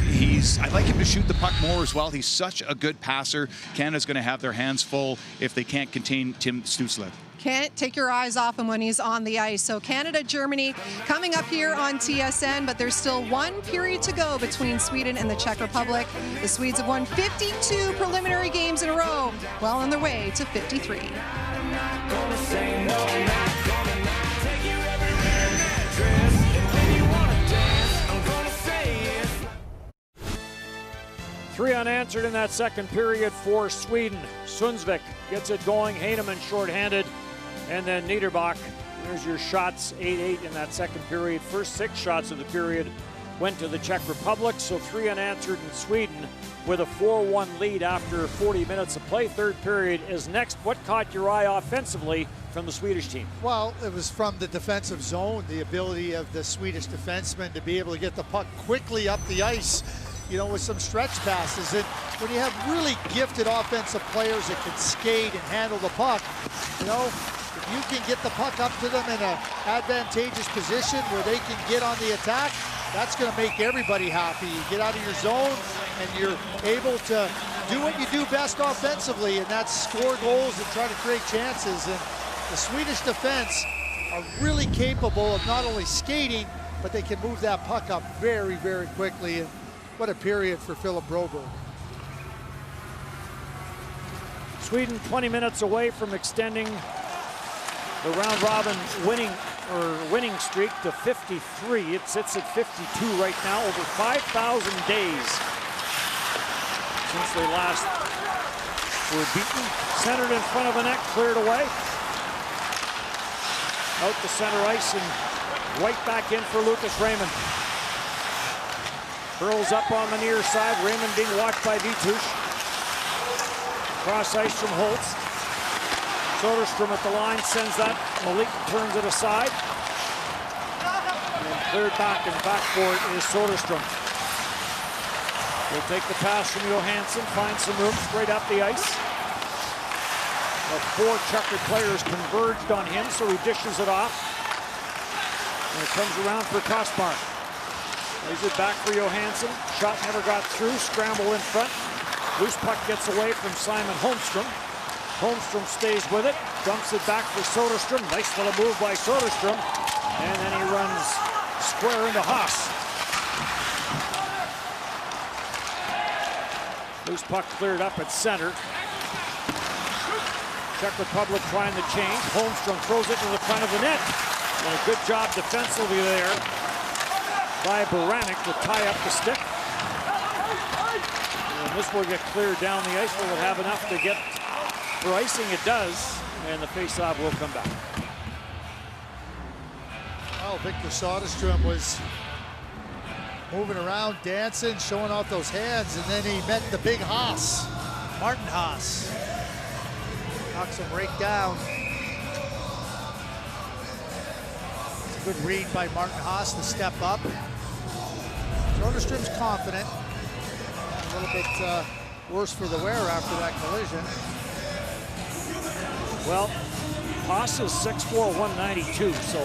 G: I'd like him to shoot the puck more as well. He's such a good passer. Canada's going to have their hands full if they can't contain Tim Stützle.
A: Can't take your eyes off him when he's on the ice. So Canada, Germany coming up here on TSN, but there's still 1 period to go between Sweden and the Czech Republic. The Swedes have won 52 preliminary games in a row, well on their way to 53.
E: Three unanswered in that second period for Sweden. Sundsvik gets it going. Heineman shorthanded. And then Niederbach. There's your shots, 8-8 in that second period. First 6 shots of the period went to the Czech Republic, so 3 unanswered in Sweden with a 4-1 lead after 40 minutes of play. Third period is next. What caught your eye offensively from the Swedish team?
F: Well, it was from the defensive zone, the ability of the Swedish defensemen to be able to get the puck quickly up the ice, you know, with some stretch passes. And when you have really gifted offensive players that can skate and handle the puck, you know, if you can get the puck up to them in an advantageous position where they can get on the attack, that's going to make everybody happy. You get out of your zone and you're able to do what you do best offensively, and that's score goals and try to create chances. And the Swedish defense are really capable of not only skating, but they can move that puck up very, very quickly. And what a period for Philip Broberg.
E: Sweden 20 minutes away from extending the round robin winning streak to 53. It sits at 52 right now, over 5,000 days since they last were beaten. Centered in front of the net, cleared away. Out to center ice and right back in for Lucas Raymond. Curls up on the near side. Raymond being watched by Vitush. Cross ice from Holtz. Soderstrom at the line sends that. Malik turns it aside. And cleared back and backboard is Soderstrom. He'll take the pass from Johansson, find some room straight up the ice. The 4 Czech players converged on him, so he dishes it off. And it comes around for Kosmar. Lays it back for Johansson. Shot never got through. Scramble in front. Loose puck gets away from Simon Holmstrom. Holmstrom stays with it. Dumps it back for Soderstrom. Nice little move by Soderstrom. And then he runs square into Haas. Loose puck cleared up at center. Czech Republic trying to change. Holmstrom throws it to the front of the net. And a good job defensively there by Baranek to tie up the stick. And this will get cleared down the ice. Will it have enough to get for icing? It does. And the faceoff will come back.
F: Well, Victor Soderstrom was moving around, dancing, showing off those hands, and then he met the big Haas, Martin Haas. Knocks him right down. It's a good read by Martin Haas to step up. Soderstrom's confident. A little bit worse for the wear after that collision.
E: Well, Haas is 6'4", 192, so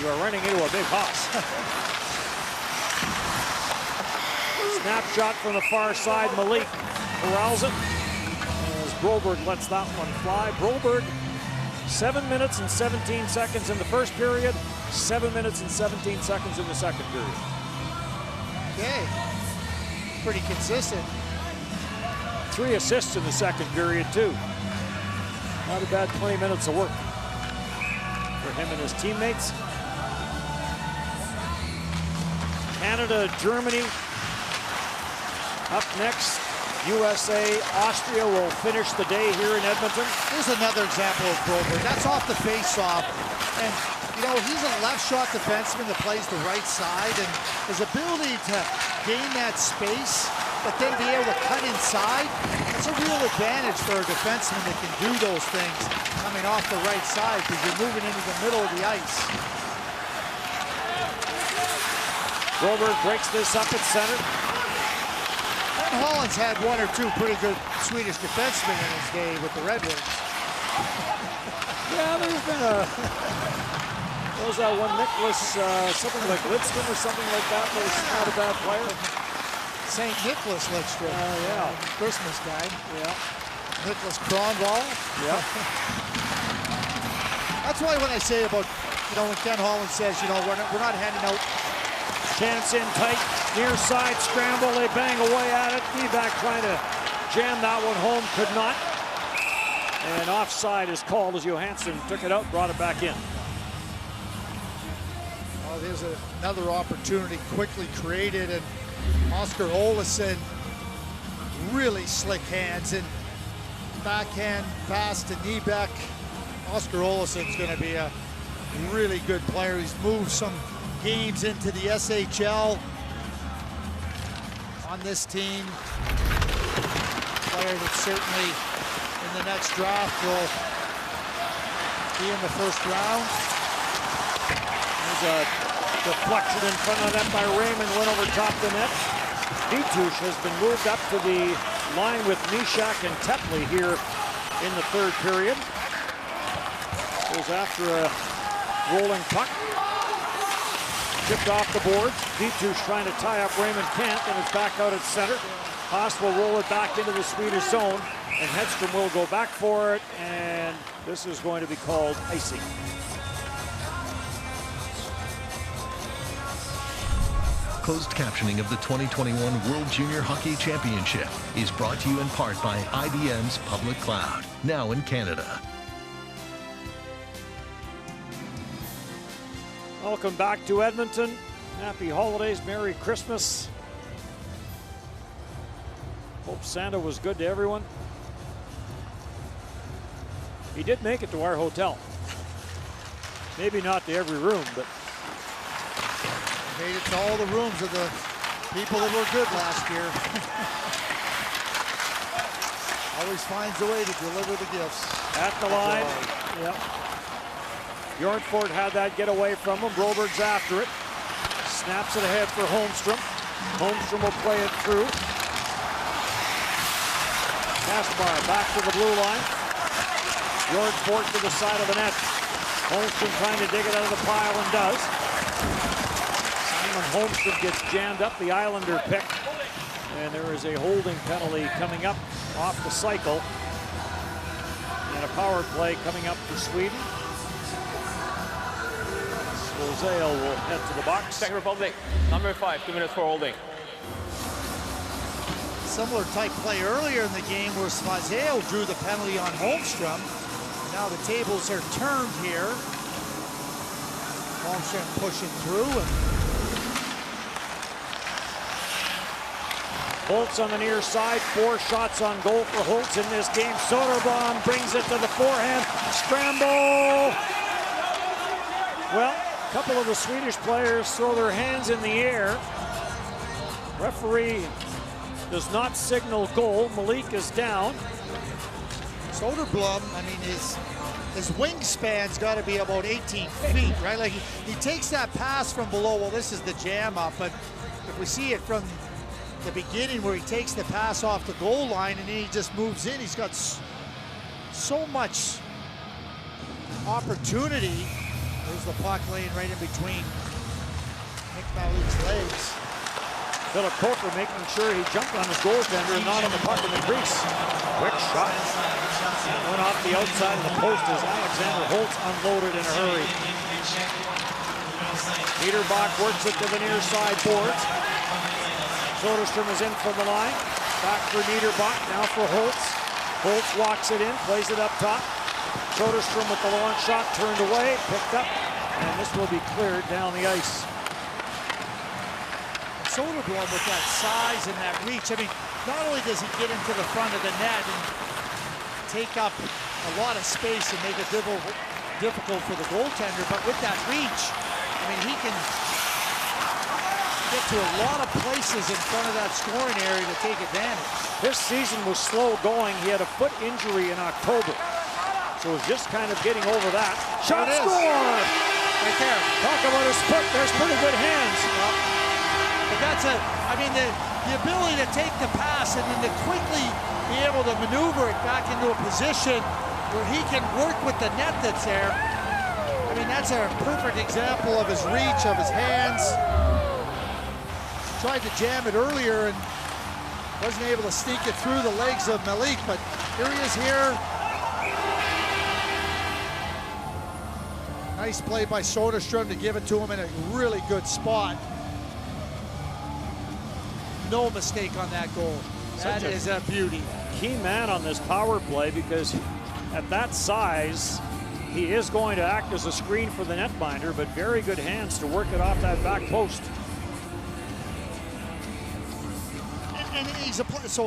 E: you are running into a big Haas. Snapshot from the far side. Malik corrals it as Broberg lets that one fly. Broberg, 7 minutes and 17 seconds in the first period, 7 minutes and 17 seconds in the second period.
F: Okay, pretty consistent.
E: 3 assists in the second period too. Not a bad 20 minutes of work for him and his teammates. Canada, Germany. Up next, USA, Austria will finish the day here in Edmonton.
F: Here's another example of Broberg. That's off the face-off. And, you know, he's a left shot defenseman that plays the right side, and his ability to gain that space, but then be able to cut inside, that's a real advantage for a defenseman that can do those things coming off the right side because you're moving into the middle of the ice.
E: Broberg breaks this up at center.
F: Holland's had 1 or 2 pretty good Swedish defensemen in his day with the Red Wings.
E: Yeah, there's been a... What was that one, Nicholas, something like Lidstrom or something like that, but he's not a bad player.
F: St. Nicholas Lidstrom.
E: Yeah.
F: Christmas guy.
E: Yeah.
F: Nicholas Kronwall.
E: Yeah.
F: That's why when I say about, you know, when Ken Holland says, you know, we're not handing out.
E: Chance in tight, near side scramble, they bang away at it. Feedback trying to jam that one home, could not. And offside is called as Johansson took it out, brought it back in.
F: Oh, there's another opportunity quickly created, and Oscar Olsson, really slick hands, and backhand pass to Niebeck. Oscar Olsson's going to be a really good player. He's moved some games into the SHL on this team. Player that certainly in the next draft will be in the first round.
E: There's a deflection in front of that by Raymond, went over top the net. Vitush has been moved up to the line with Mishak and Tepley here in the third period. Goes after a rolling puck. Chipped off the boards. Vitush trying to tie up Raymond Kant, and it's back out at center. Haas will roll it back into the Swedish zone, and Hedstrom will go back for it, and this is going to be called icing.
H: Closed captioning of the 2021 World Junior Hockey Championship is brought to you in part by IBM's Public Cloud, now in Canada.
E: Welcome back to Edmonton. Happy holidays, Merry Christmas. Hope Santa was good to everyone. He did make it to our hotel. Maybe not to every room, but
F: made it to all the rooms of the people that were good last year. Always finds a way to deliver the gifts.
E: At the line. Yep. Bjornfort had that get away from him. Broberg's after it. Snaps it ahead for Holmstrom. Holmstrom will play it through. Kaspar back to the blue line. Bjornfort to the side of the net. Holmstrom trying to dig it out of the pile and does. Holmstrom gets jammed up, the Islander pick, and there is a holding penalty coming up off the cycle, and a power play coming up for Sweden. Rosale will head to the box.
I: Czech Republic, number 5, 2 minutes for holding.
F: Similar type play earlier in the game where Svazeo drew the penalty on Holmstrom. Now the tables are turned here. Holmstrom pushing through, and
E: Holtz on the near side, 4 shots on goal for Holtz in this game. Soderblom brings it to the forehand. Scramble! Well, a couple of the Swedish players throw their hands in the air. Referee does not signal goal. Malik is down.
F: Soderblom, I mean, his wingspan's got to be about 18 feet, right? Like he takes that pass from below. Well, this is the jam up, but if we see it from the beginning where he takes the pass off the goal line and then he just moves in, he's got so much opportunity. There's the puck laying right in between Nick Malik's legs.
E: Philip Coker making sure he jumped on his goaltender and not on the puck in the crease. Quick shot. Went off the outside of the post as Alexander Holtz unloaded in a hurry. Niederbach works it to the near side boards. Soderstrom is in from the line. Back for Niederbach, now for Holtz. Holtz walks it in, plays it up top. Soderstrom with the long shot, turned away, picked up, and this will be cleared down the ice.
F: Soderblom with that size and that reach, I mean, not only does he get into the front of the net and take up a lot of space and make it difficult for the goaltender, but with that reach, I mean, he can get to a lot of places in front of that scoring area to take advantage.
E: This season was slow going. He had a foot injury in October, so was just kind of getting over that. Shot score!
F: Right there.
E: Talk about his foot. There's pretty good hands.
F: But that's I mean, the ability to take the pass and then to quickly be able to maneuver it back into a position where he can work with the net that's there. I mean, that's a perfect example of his reach, of his hands. Tried to jam it earlier and wasn't able to sneak it through the legs of Malik, but here he is here. Nice play by Soderstrom to give it to him in a really good spot. No mistake on that goal. That is a beauty.
E: Key man on this power play because at that size, he is going to act as a screen for the netminder, but very good hands to work it off that back post.
F: And he's a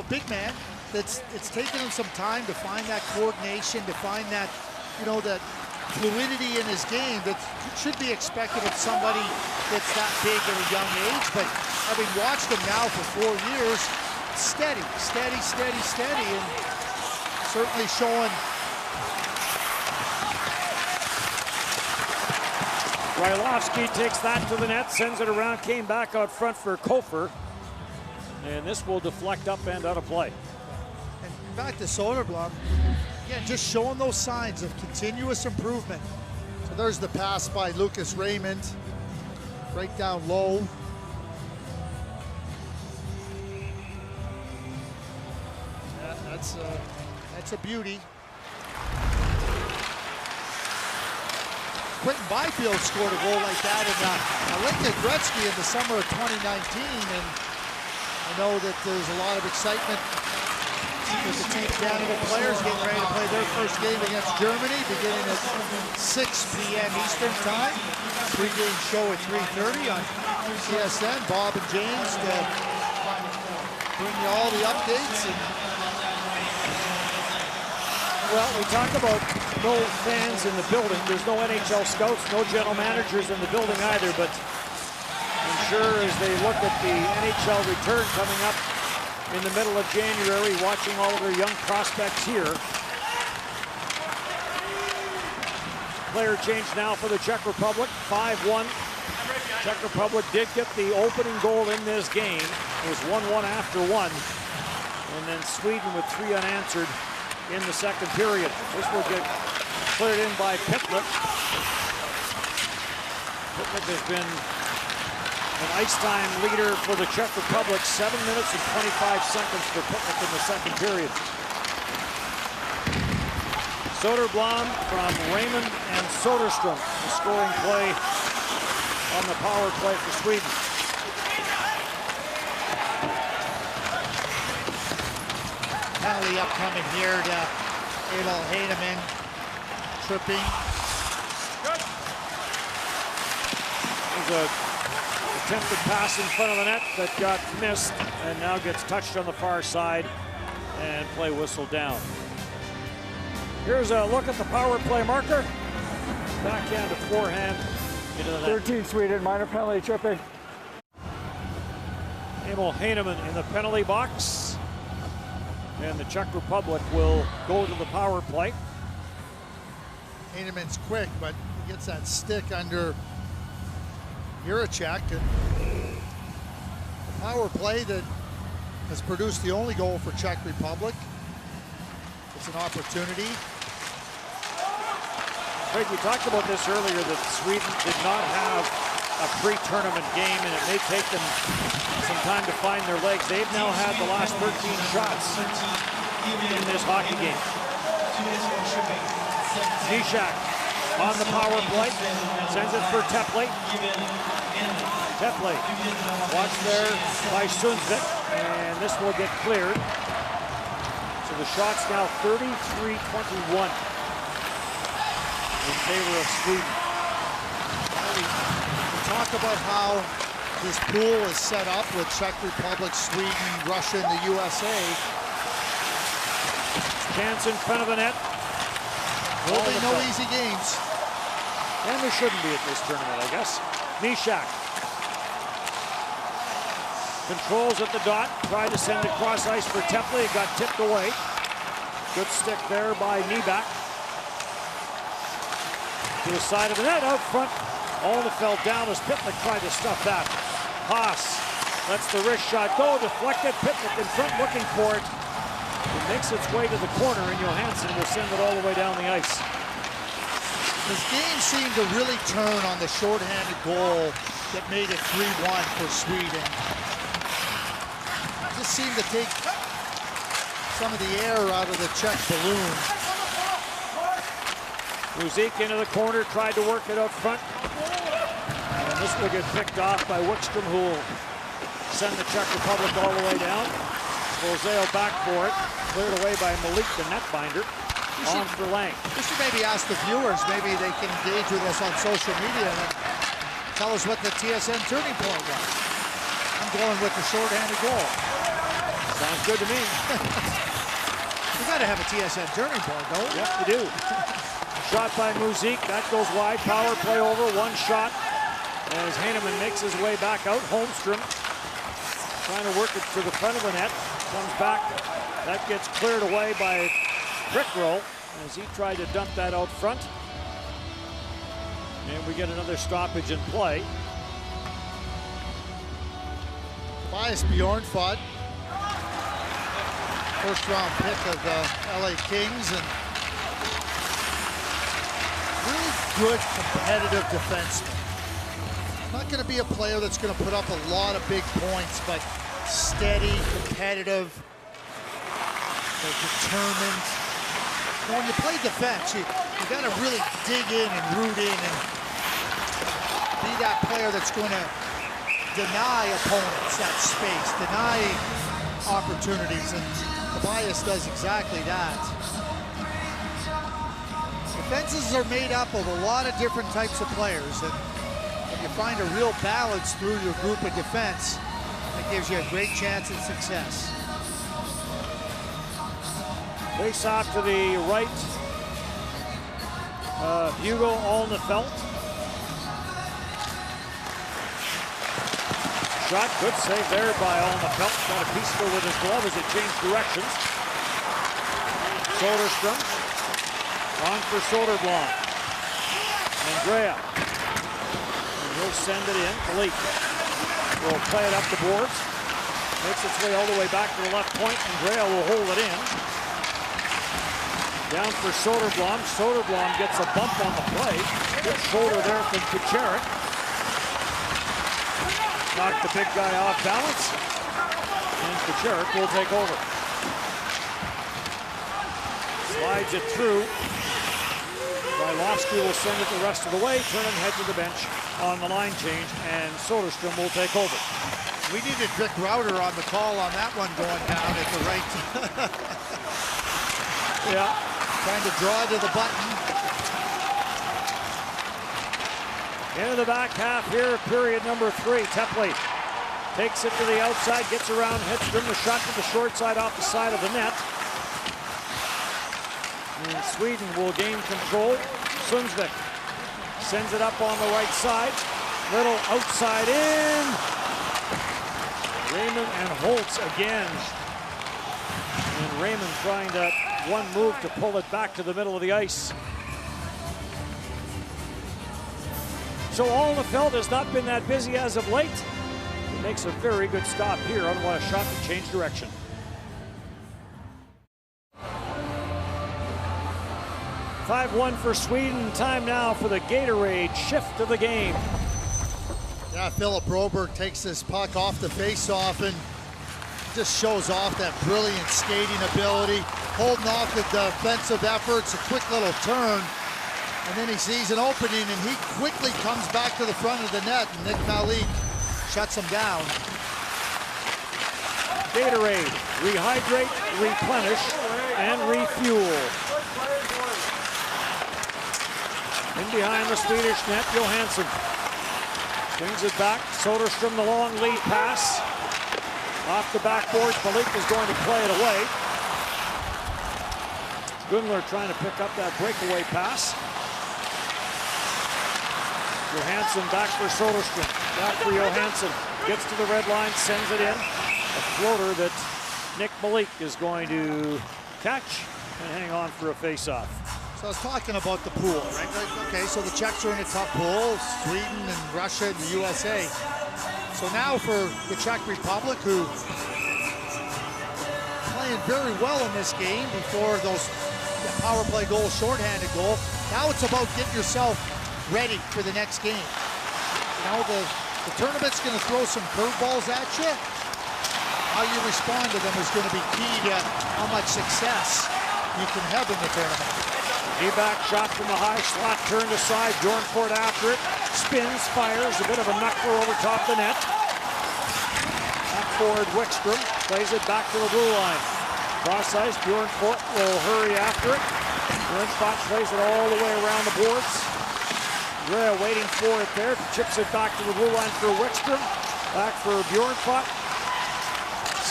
F: big man. It's taken him some time to find that coordination, to find that, you know, that fluidity in his game that should be expected of somebody that's that big at a young age, but having watched him now for 4 years, steady, and certainly showing.
E: Rylovsky takes that to the net, sends it around, came back out front for Kofer, and this will deflect up and out of play.
F: And back to Soderblom, again, just showing those signs of continuous improvement. So there's the pass by Lucas Raymond, right down low. Yeah, that's a beauty. Quentin Byfield scored a goal like that in Lincoln Gretzky in the summer of 2019, and I know that there's a lot of excitement with the Team Canada players getting ready to play their first game against Germany, beginning at 6 p.m. Eastern Time. Pre-game show at 3:30 on TSN. Bob and James to bring you all the updates.
E: Well, we talk about no fans in the building. There's no NHL scouts, no general managers in the building either, but I'm sure as they look at the NHL return coming up in the middle of January, watching all of their young prospects here. Player change now for the Czech Republic, 5-1. Czech Republic did get the opening goal in this game. It was 1-1 after one. And then Sweden with 3 unanswered in the second period. This will get cleared in by Pitlick. Pitlick has been an ice time leader for the Czech Republic. 7 minutes and 25 seconds for Pitlick in the second period. Soderblom from Raymond and Soderstrom, the scoring play on the power play for Sweden.
F: Penalty upcoming here to Emil Heineman, tripping.
E: There's a attempted pass in front of the net that got missed and now gets touched on the far side and play whistled down. Here's a look at the power play marker. Backhand to forehand into the net.
J: 13 Sweden, minor penalty, tripping.
E: Emil Heineman in the penalty box. And the Czech Republic will go to the power play.
F: Heineman's quick, but he gets that stick under Jiricek. And the power play that has produced the only goal for Czech Republic. It's an opportunity.
E: Craig, we talked about this earlier, that Sweden did not have a pre-tournament game, and it may take them some time to find their legs. They've now had the last 13 shots in this hockey game. Nishak on the power play, sends it for Tepley. Tepley watched there by Sundvik, and this will get cleared. So the shot's now 33-21 in favor of Sweden.
F: Talk about how this pool is set up with Czech Republic, Sweden, Russia, and the USA.
E: Chance in front of the net.
F: Will be no easy games.
E: And there shouldn't be at this tournament, I guess. Nishak controls at the dot, tried to send it cross ice for Tepley, it got tipped away. Good stick there by Nibak. To the side of the net, out front. All fell down as Pitlick tried to stuff that. Haas lets the wrist shot go, deflected. Pitlick in front looking for it. It makes its way to the corner, and Johansson will send it all the way down the ice.
F: This game seemed to really turn on the shorthanded goal that made it 3-1 for Sweden. It just seemed to take some of the air out of the Czech balloon.
E: Muzik into the corner, tried to work it out front. And this will get picked off by Wickstrom, who will send the Czech Republic all the way down. Roseo back for it, cleared away by Malik, the netbinder. On for Lang.
F: We should maybe ask the viewers, maybe they can engage with us on social media and tell us what the TSN turning point was. I'm going with the shorthanded goal.
E: Sounds good to me.
F: We got to have a TSN turning point, don't we?
E: Yep, we do. shot by Muzik. That goes wide. Power play over. One shot as Heineman makes his way back out. Holmstrom trying to work it to the front of the net. Comes back. That gets cleared away by Prickrow as he tried to dump that out front. And we get another stoppage in play.
F: Tobias Bjornfot, first round pick of the LA Kings, and really good competitive defenseman. Not going to be a player that's going to put up a lot of big points, but steady, competitive, determined. When you play defense, you got to really dig in and root in and be that player that's going to deny opponents that space, deny opportunities, and Tobias does exactly that. Defenses are made up of a lot of different types of players, and when you find a real balance through your group of defense, that gives you a great chance at success.
E: Face off to the right. Hugo Alnefelt. Shot, good save there by Alnefelt. Got a piece of it with his glove as it changed directions. Soderstrom on for Soderblom. Andrea. And he'll send it in. Malik will play it up the boards. Makes its way all the way back to the left point. Andrea will hold it in. Down for Soderblom. Soderblom gets a bump on the play. Good shoulder there from Kucherik. Knocked the big guy off balance. And Kucherik will take over. Slides it through. Brailovsky will send it the rest of the way. Turn and head to the bench on the line change. And Soderstrom will take over.
F: We needed Vic Rauter on the call on that one going down at the right.
E: Yeah.
F: Trying to draw to the button.
E: Into the back half here, period number 3. Tepley takes it to the outside, gets around Hedstrom. The shot to the short side off the side of the net. And Sweden will gain control. Sundsvik sends it up on the right side. Little outside in. Raymond and Holtz again. And Raymond trying that one move to pull it back to the middle of the ice. So Alnefelt has not been that busy as of late. He makes a very good stop here on what a shot to change direction. (5-1) for Sweden. Time now for the Gatorade shift of the game.
F: Yeah, Philip Broberg takes this puck off the face-off and just shows off that brilliant skating ability, holding off the defensive efforts, a quick little turn, and then he sees an opening and he quickly comes back to the front of the net, and Nick Malik shuts him down.
E: Gatorade, rehydrate, replenish, and refuel. In behind the Swedish net, Johansson brings it back. Soderstrom the long lead pass. Off the backboard, Malik is going to play it away. Gunler trying to pick up that breakaway pass. Johansson back for Soderstrom. Back for Johansson. Gets to the red line, sends it in. A floater that Nick Malik is going to catch and hang on for a face-off.
F: So I was talking about the pool, right? Okay, so the Czechs are in a tough pool. Sweden and Russia and the USA. So now for the Czech Republic, who playing very well in this game before those power play goals, shorthanded goal. Now it's about getting yourself ready for the next game. You know, the tournament's going to throw some curveballs at you. How you respond to them is going to be key to how much success you can have in the tournament.
E: A-back shot from the high slot, turned aside, Bjornfot after it, spins, fires, a bit of a knuckler over top the net. Back forward, Wickstrom plays it back to the blue line. Cross ice, Bjornfot will hurry after it. Bjornfot plays it all the way around the boards. Andrea waiting for it there, chips it back to the blue line for Wickstrom. Back for Bjornfot.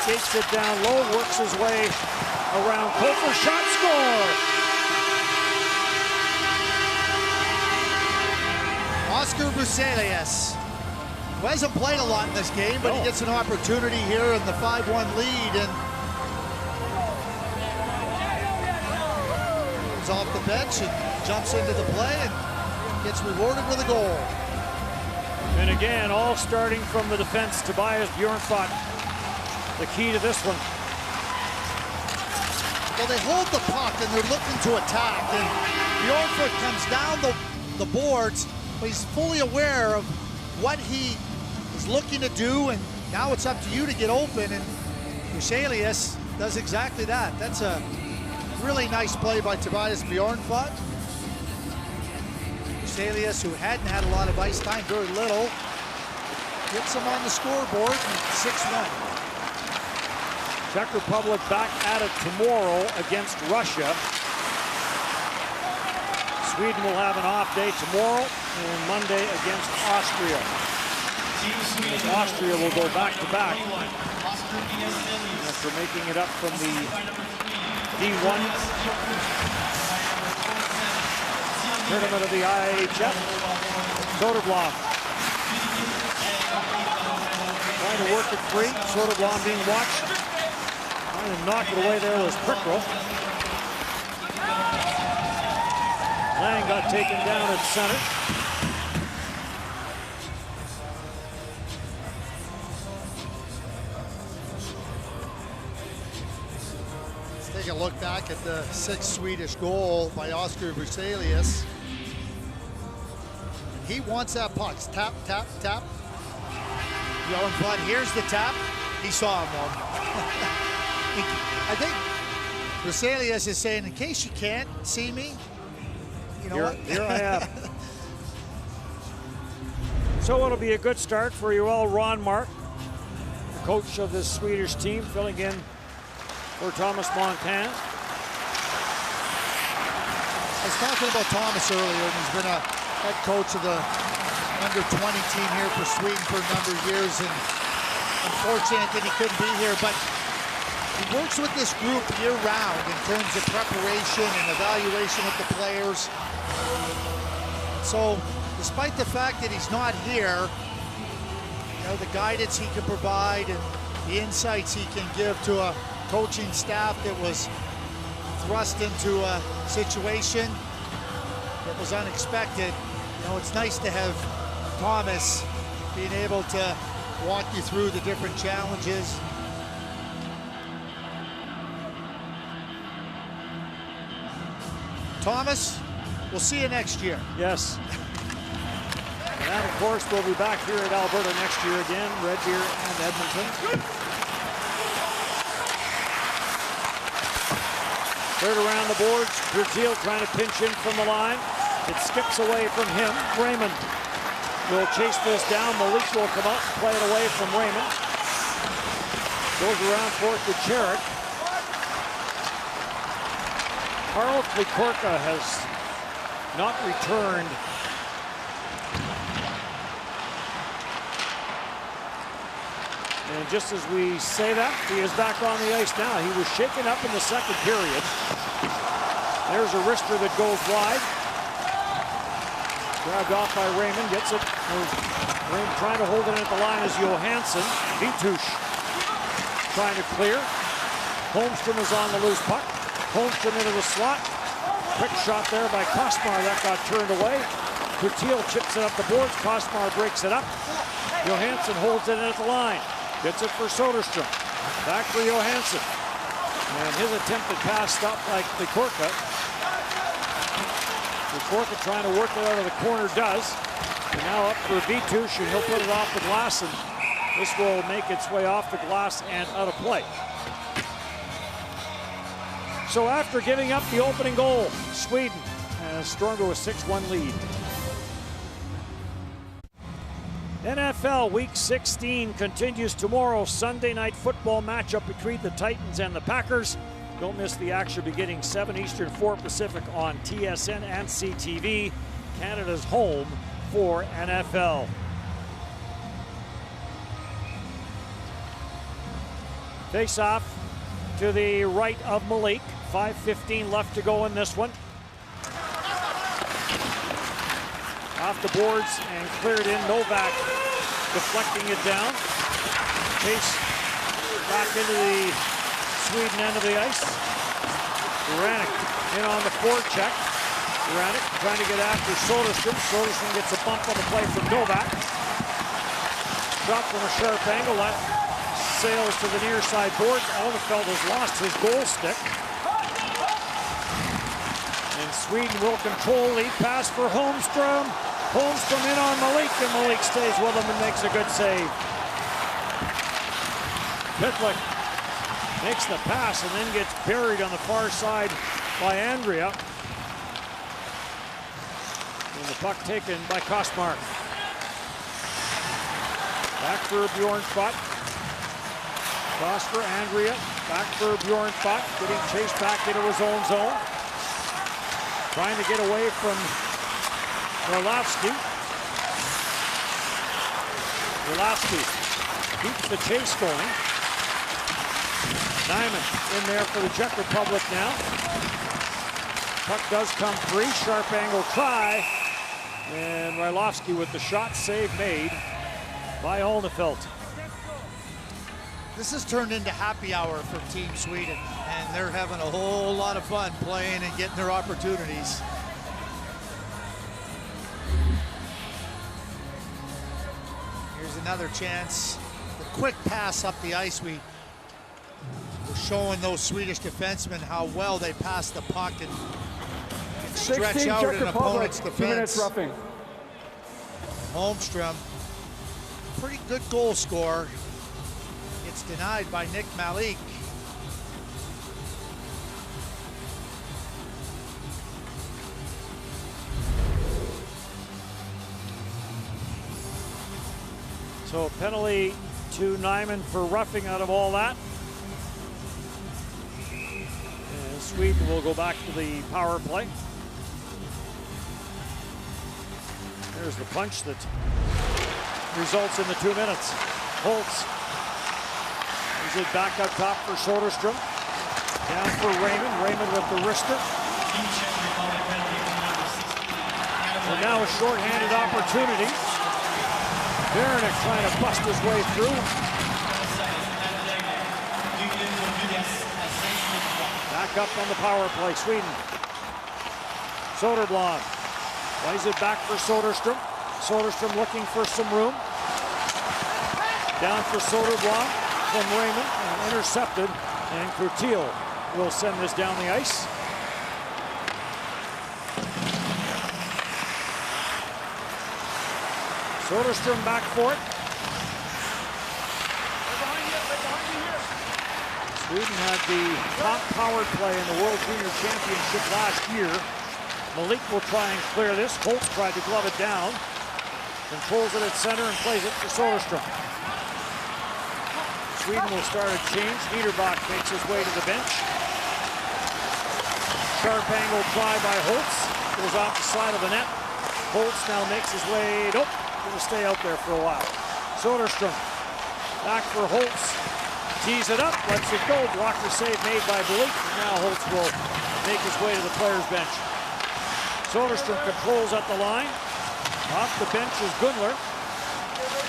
E: Skates it down low, works his way around Kofer, shot, score!
F: Oscar Bruselius, who hasn't played a lot in this game, but he gets an opportunity here in the 5-1 lead, and comes off the bench and jumps into the play and gets rewarded with a goal.
E: And again, all starting from the defense. Tobias Bjornfot, the key to this one.
F: Well, they hold the puck and they're looking to attack, and Bjornfot comes down the boards, but he's fully aware of what he is looking to do, and now it's up to you to get open, and Bruselius does exactly that. That's a really nice play by Tobias Bjornfot. Bruselius, who hadn't had a lot of ice time, very little, gets him on the scoreboard, 6-1.
E: Czech Republic back at it tomorrow against Russia. Sweden will have an off day tomorrow and Monday against Austria. Austria will go back-to-back after making it up from the D1 tournament of the IHF. Soderblom trying to work it free. Soderblom being watched. Trying to knock it away there was Prickle. Lang got taken down at center.
F: Let's take a look back at the 6th Swedish goal by Oscar Bruselius. He wants that puck. Tap, tap, tap. Bjornfot, here's the tap. He saw him one. I think Bruselius is saying, in case you can't see me, you know what?
E: Here I am. So it'll be a good start for Joel Ronmark, the coach of this Swedish team, filling in for Thomas Montan.
F: I was talking about Thomas earlier, and he's been a head coach of the under-20 team here for Sweden for a number of years, and unfortunate that he couldn't be here, but he works with this group year-round in terms of preparation and evaluation of the players. So, despite the fact that he's not here, you know, the guidance he can provide and the insights he can give to a coaching staff that was thrust into a situation that was unexpected. You know, it's nice to have Thomas being able to walk you through the different challenges. Thomas, we'll see you next year.
E: Yes. And of course, we'll be back here at Alberta next year again, Red Deer and Edmonton. Third around the boards, Brazil trying to pinch in from the line. It skips away from him. Raymond will chase this down. Malik will come out and play it away from Raymond. Goes around for it to Cherick. Karl Klikorka has not returned. And just as we say that, he is back on the ice now. He was shaken up in the second period. There's a wrister that goes wide. Grabbed off by Raymond, gets it. Raymond trying to hold it at the line is Johansson. Vitush trying to clear. Holmstrom is on the loose puck. Holmstrom into the slot. Quick shot there by Kosmar. That got turned away. Coutil chips it up the boards. Kosmar breaks it up. Johansson holds it in at the line. Gets it for Soderstrom. Back for Johansson. And his attempted pass stopped by Klikorka. Klikorka trying to work it out of the corner does. And now up for Vitush, and he'll put it off the glass, and this will make its way off the glass and out of play. So after giving up the opening goal, Sweden has stormed to a 6-1 lead. NFL Week 16 continues tomorrow. Sunday night football matchup between the Titans and the Packers. Don't miss the action beginning 7 Eastern, 4 Pacific on TSN and CTV. Canada's home for NFL. Face off to the right of Malik. 5:15 left to go in this one. Off the boards and cleared in. Novak deflecting it down. Chase back into the Sweden end of the ice. Uranek in on the forecheck. Uranek trying to get after Soderstrom. Soderstrom gets a bump on the play from Novak. Shot from a sharp angle. That sails to the near side boards. Alderfeld has lost his goal stick. And Sweden will control. Lead pass for Holmstrom. Holmstrom in on Malik, and Malik stays with him and makes a good save. Pitlick makes the pass and then gets buried on the far side by Andrea. And the puck taken by Kosmark. Back for Bjornspot. Cross for Andrea. Back for Bjornspot. Getting chased back into his own zone. Trying to get away from Orlovsky. Orlovsky keeps the chase going. Nyman in there for the Czech Republic now. Puck does come free. Sharp angle try. And Rylovsky with the shot, save made by Alderfeld.
F: This has turned into happy hour for Team Sweden, and they're having a whole lot of fun playing and getting their opportunities. Here's another chance. The quick pass up the ice. We're showing those Swedish defensemen how well they pass the puck and stretch out an opponent's defense.
J: 2 minutes roughing.
F: Holmstrom, pretty good goal scorer. It's denied by Nick Malik.
E: So a penalty to Nyman for roughing out of all that. And Sweden will go back to the power play. There's the punch that results in the 2 minutes. Holtz is it back up top for Soderstrom. Down for Raymond. Raymond with the wrister. So now a shorthanded opportunity. Baranek trying to bust his way through. Back up on the power play, Sweden. Soderblom plays it back for Soderstrom. Soderstrom looking for some room. Down for Soderblom from Raymond, and intercepted, and Courtiel will send this down the ice. Soderstrom back for it. Sweden had the top power play in the World Junior Championship last year. Malik will try and clear this. Holtz tried to glove it down. Controls it at center and plays it for Soderstrom. Sweden will start a change. Niederbach makes his way to the bench. Sharp angle try by Holtz. Goes off the side of the net. Holtz now makes his way. Nope. Going to stay out there for a while. Soderstrom back for Holtz. Tees it up. Lets it go. Blocker save made by Malik. Now Holtz will make his way to the players' bench. Soderstrom controls at the line. Off the bench is Gunler.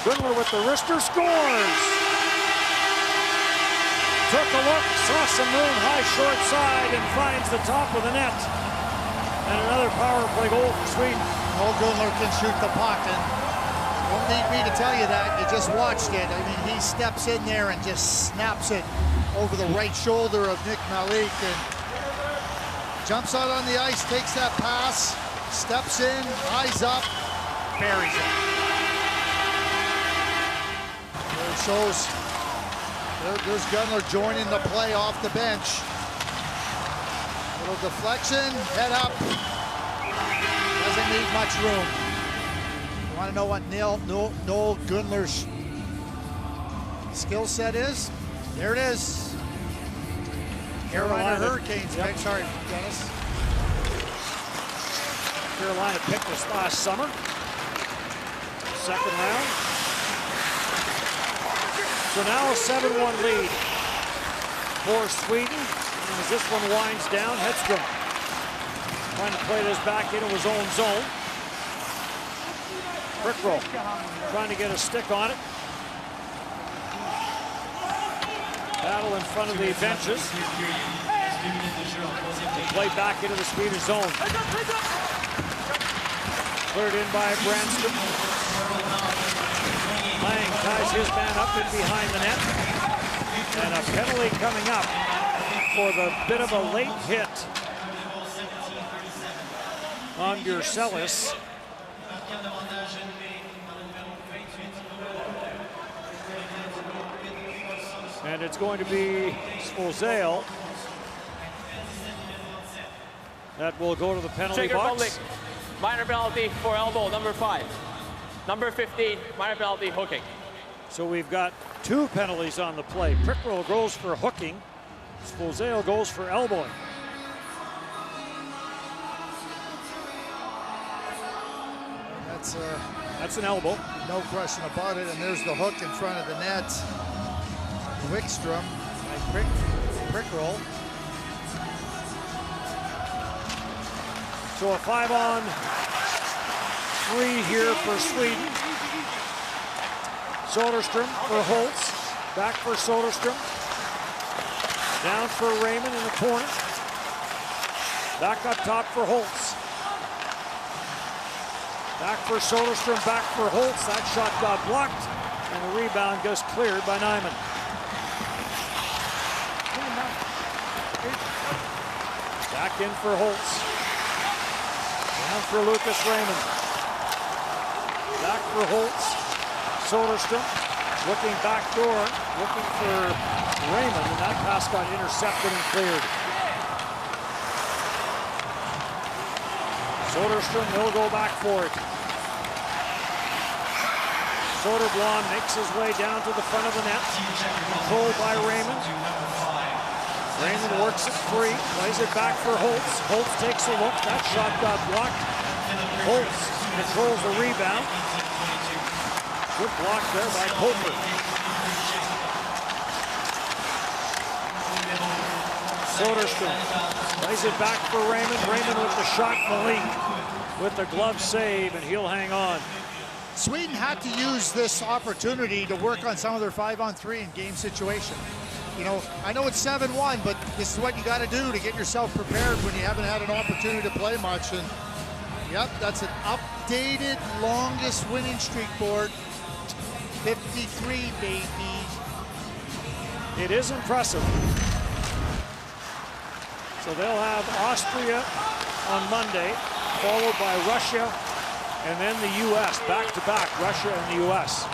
E: Gunler with the wrister scores. Took a look, saw some room high short side and finds the top of the net. And another power play goal for Sweden.
F: Oh, Gunler can shoot the puck, and don't need me to tell you that. You just watched it. I mean, he steps in there and just snaps it over the right shoulder of Nick Malik and jumps out on the ice, takes that pass, steps in, eyes up, buries it. There it shows. There's Gunler joining the play off the bench. Little deflection, head up. Doesn't need much room. You want to know what Noel Gunler's skill set is? There it is. Carolina Hurricanes.
E: Yep.
F: Sorry, Dennis.
E: Carolina picked this last summer. Second round. So now a 7-1 lead for Sweden. And as this one winds down, Hedstrom trying to play this back into his own zone. Brickroll trying to get a stick on it. Battle in front of the benches. Play back into the Swedish zone. Cleared in by Brandstrom. Lang ties his man up in behind the net. And a penalty coming up for the bit of a late hit on Gurselis. And it's going to be Svozale that will go to the penalty
I: Czech
E: box.
I: Republic, minor penalty for elbow, number 5. Number 15, minor penalty, hooking.
E: So we've got 2 penalties on the play. Prickroll goes for hooking. Svozale goes for elbowing. That's an elbow.
F: No question about it. And there's the hook in front of the net. Wickstrom by Prickroll.
E: So a 5-on-3 here for Sweden. Soderstrom for Holtz. Back for Soderstrom. Down for Raymond in the corner. Back up top for Holtz. Back for Soderstrom, back for Holtz. That shot got blocked, and the rebound gets cleared by Nyman. Back in for Holtz. Down for Lucas Raymond. Back for Holtz. Soderstrom looking back door, looking for Raymond, and that pass got intercepted and cleared. Soderstrom will go back for it. Soderblom makes his way down to the front of the net. Controlled by Raymond. Raymond works it free, plays it back for Holtz. Holtz takes a look. That shot got blocked. Holtz controls the rebound. Good block there by Coper. Soderstrom plays it back for Raymond. Raymond with the shot. Malik with the glove save, and he'll hang on.
F: Sweden had to use this opportunity to work on some of their 5-on-3 in game situation. You know, I know it's 7-1, but this is what you got to do to get yourself prepared when you haven't had an opportunity to play much. And yep, that's an updated longest winning streak board. 53, baby.
E: It is impressive. So they'll have Austria on Monday, followed by Russia, and then the U.S. back-to-back, Russia and the U.S.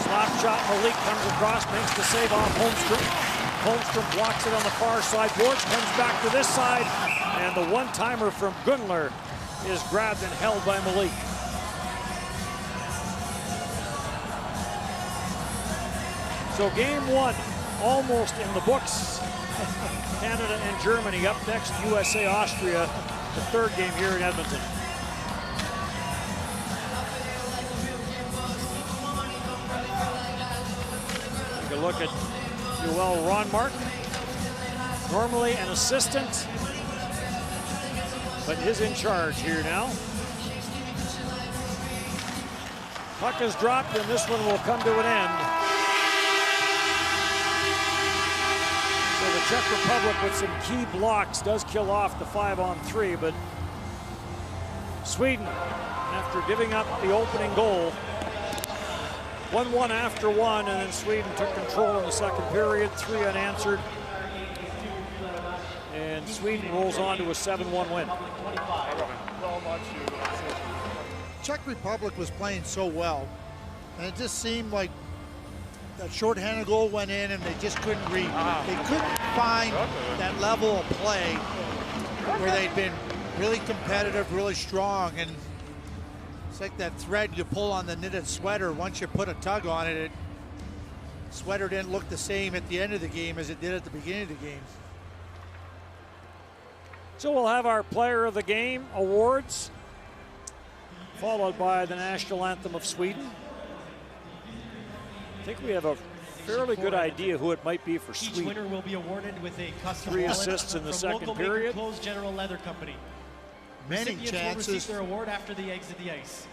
E: Slap shot, Malik comes across, makes the save off Holmstrom. Holmstrom blocks it on the far side. Boards comes back to this side, and the one-timer from Gunler is grabbed and held by Malik. So game 1 almost in the books. Canada and Germany up next, USA, Austria, the third game here in Edmonton. Take a look at Joel Ronmark. Normally an assistant, but is in charge here now. Puck is dropped, and this one will come to an end. So the Czech Republic with some key blocks does kill off the 5-on-3, but Sweden, after giving up the opening goal, 1-1 after one, and then Sweden took control in the second period, 3 unanswered. And Sweden rolls on to a 7-1 win.
F: Czech Republic was playing so well, and it just seemed like that shorthanded goal went in, and they just couldn't read. They couldn't find that level of play where they'd been really competitive, really strong, and it's like that thread you pull on the knitted sweater. Once you put a tug on it, sweater didn't look the same at the end of the game as it did at the beginning of the game.
E: So we'll have our Player of the Game awards, followed by the national anthem of Sweden. I think we have a fairly good idea who it might be for Sweden.
U: Each winner will be awarded with a custom
E: 3
U: wallet
E: assists in the
U: from
E: second
U: local
E: period.
U: Clothes General Leather Company.
F: many
U: Recipients
F: chances.
U: will receive their award after they exit the ice.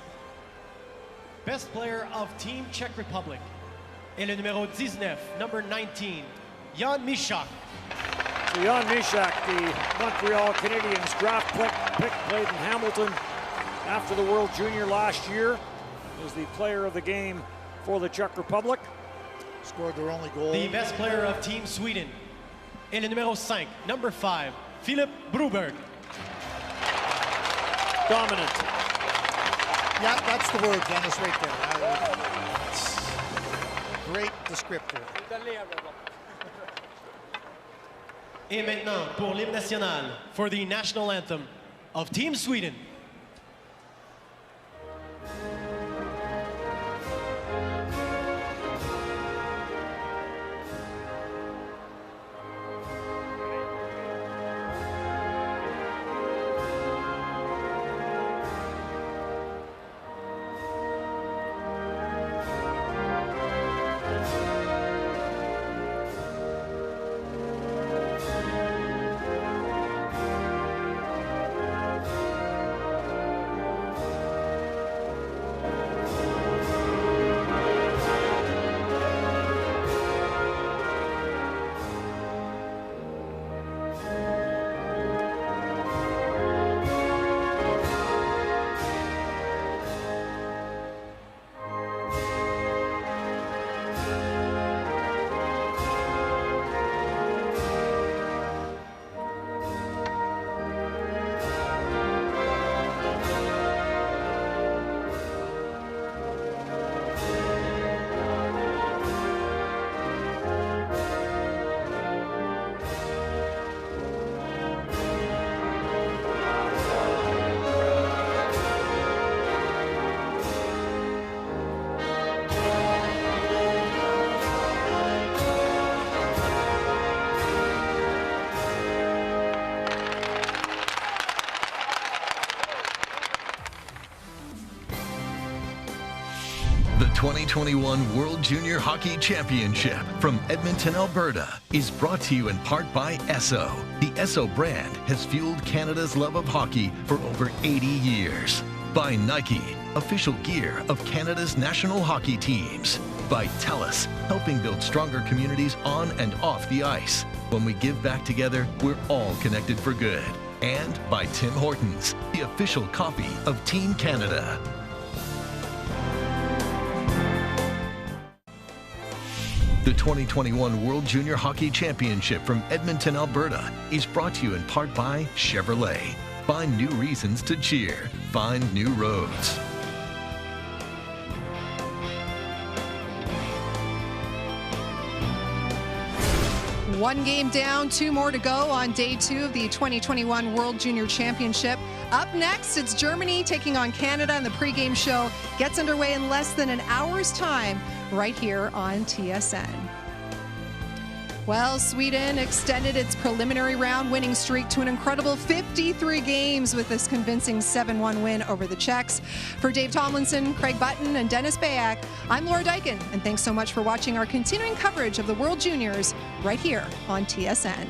U: Best player of Team Czech Republic est le numéro 19, number 19, Jan Mysak.
E: So Jan Mysak, the Montreal Canadiens draft pick, played in Hamilton after the World Junior last year, is the player of the game for the Czech Republic.
F: Scored their only goal.
U: The best player of Team Sweden est le numéro 5, number 5, Philip Broberg.
E: Dominant.
F: Yeah, that's the word, Dennis, right there. Great descriptor.
U: Et maintenant, pour l'hymne national, for the national anthem of Team Sweden.
H: The 2021 World Junior Hockey Championship from Edmonton, Alberta is brought to you in part by Esso. The Esso brand has fueled Canada's love of hockey for over 80 years. By Nike, official gear of Canada's national hockey teams. By TELUS, helping build stronger communities on and off the ice. When we give back together, we're all connected for good. And by Tim Hortons, the official coffee of Team Canada. The 2021 World Junior Hockey Championship from Edmonton, Alberta is brought to you in part by Chevrolet. Find new reasons to cheer. Find new roads.
A: One game down, two more to go on day 2 of the 2021 World Junior Championship. Up next, it's Germany taking on Canada, and the pregame show gets underway in less than an hour's time right here on TSN. Well, Sweden extended its preliminary round winning streak to an incredible 53 games with this convincing 7-1 win over the Czechs. For Dave Tomlinson, Craig Button, and Dennis Bayak, I'm Laura Dyken, and thanks so much for watching our continuing coverage of the World Juniors right here on TSN.